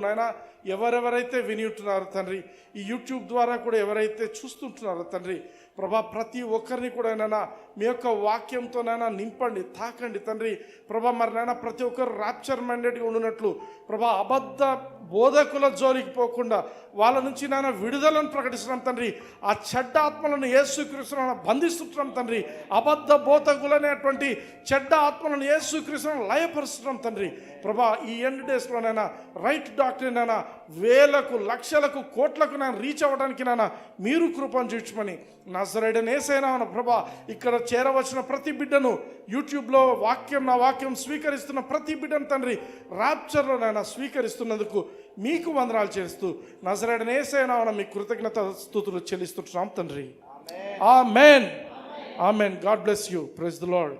ఎవరెవరైతే విని ఉంటున్నారో తండ్రి, ఈ యూట్యూబ్ ద్వారా కూడా ఎవరైతే చూస్తుంటున్నారో తండ్రి, ప్రభా ప్రతి ఒక్కరిని కూడా నాయన మీ యొక్క వాక్యంతోనైనా నింపండి, తాకండి తండ్రి. ప్రభా మరి నాయన ప్రతి ఒక్కరు ర్యాప్చర్ మైండెడ్గా ఉండినట్లు ప్రభా అబద్ధ బోధకుల జోలికి పోకుండా వాళ్ళ నుంచి నాయన విడుదలను ప్రకటిస్తున్నాం తండ్రి. ఆ చెడ్డ ఆత్మలను యేసుక్రీస్తును బంధిస్తున్నాం తండ్రి. అబద్ధ బోధకులనేటువంటి చెడ్డ ఆత్మలను యేసుక్రీస్తును లయపరుస్తున్నాం తండ్రి. ప్రభా ఈ ఎండ్ డేస్లోనైనా రైట్ డాక్టరీన్ అయినా వేలకు లక్షలకు కోట్లకు నేను రీచ్ అవ్వడానికి నాన్న మీరు కృపను చూపించమని నజరేయుడైన యేసయ్య నామమున ప్రభా ఇక్కడ చేరవచ్చిన ప్రతి బిడ్డను, యూట్యూబ్లో నా వాక్యం స్వీకరిస్తున్న ప్రతి బిడ్డను తండ్రి ర్యాప్చర్లో నాయన స్వీకరిస్తున్నందుకు మీకు వందనాలు చేస్తూ నజరేయుడైన యేసయ్య నామమున మీ కృతజ్ఞత స్తుతులు చెల్లిస్తున్నాం తండ్రి. Amen. Amen. God bless you. Praise the lord.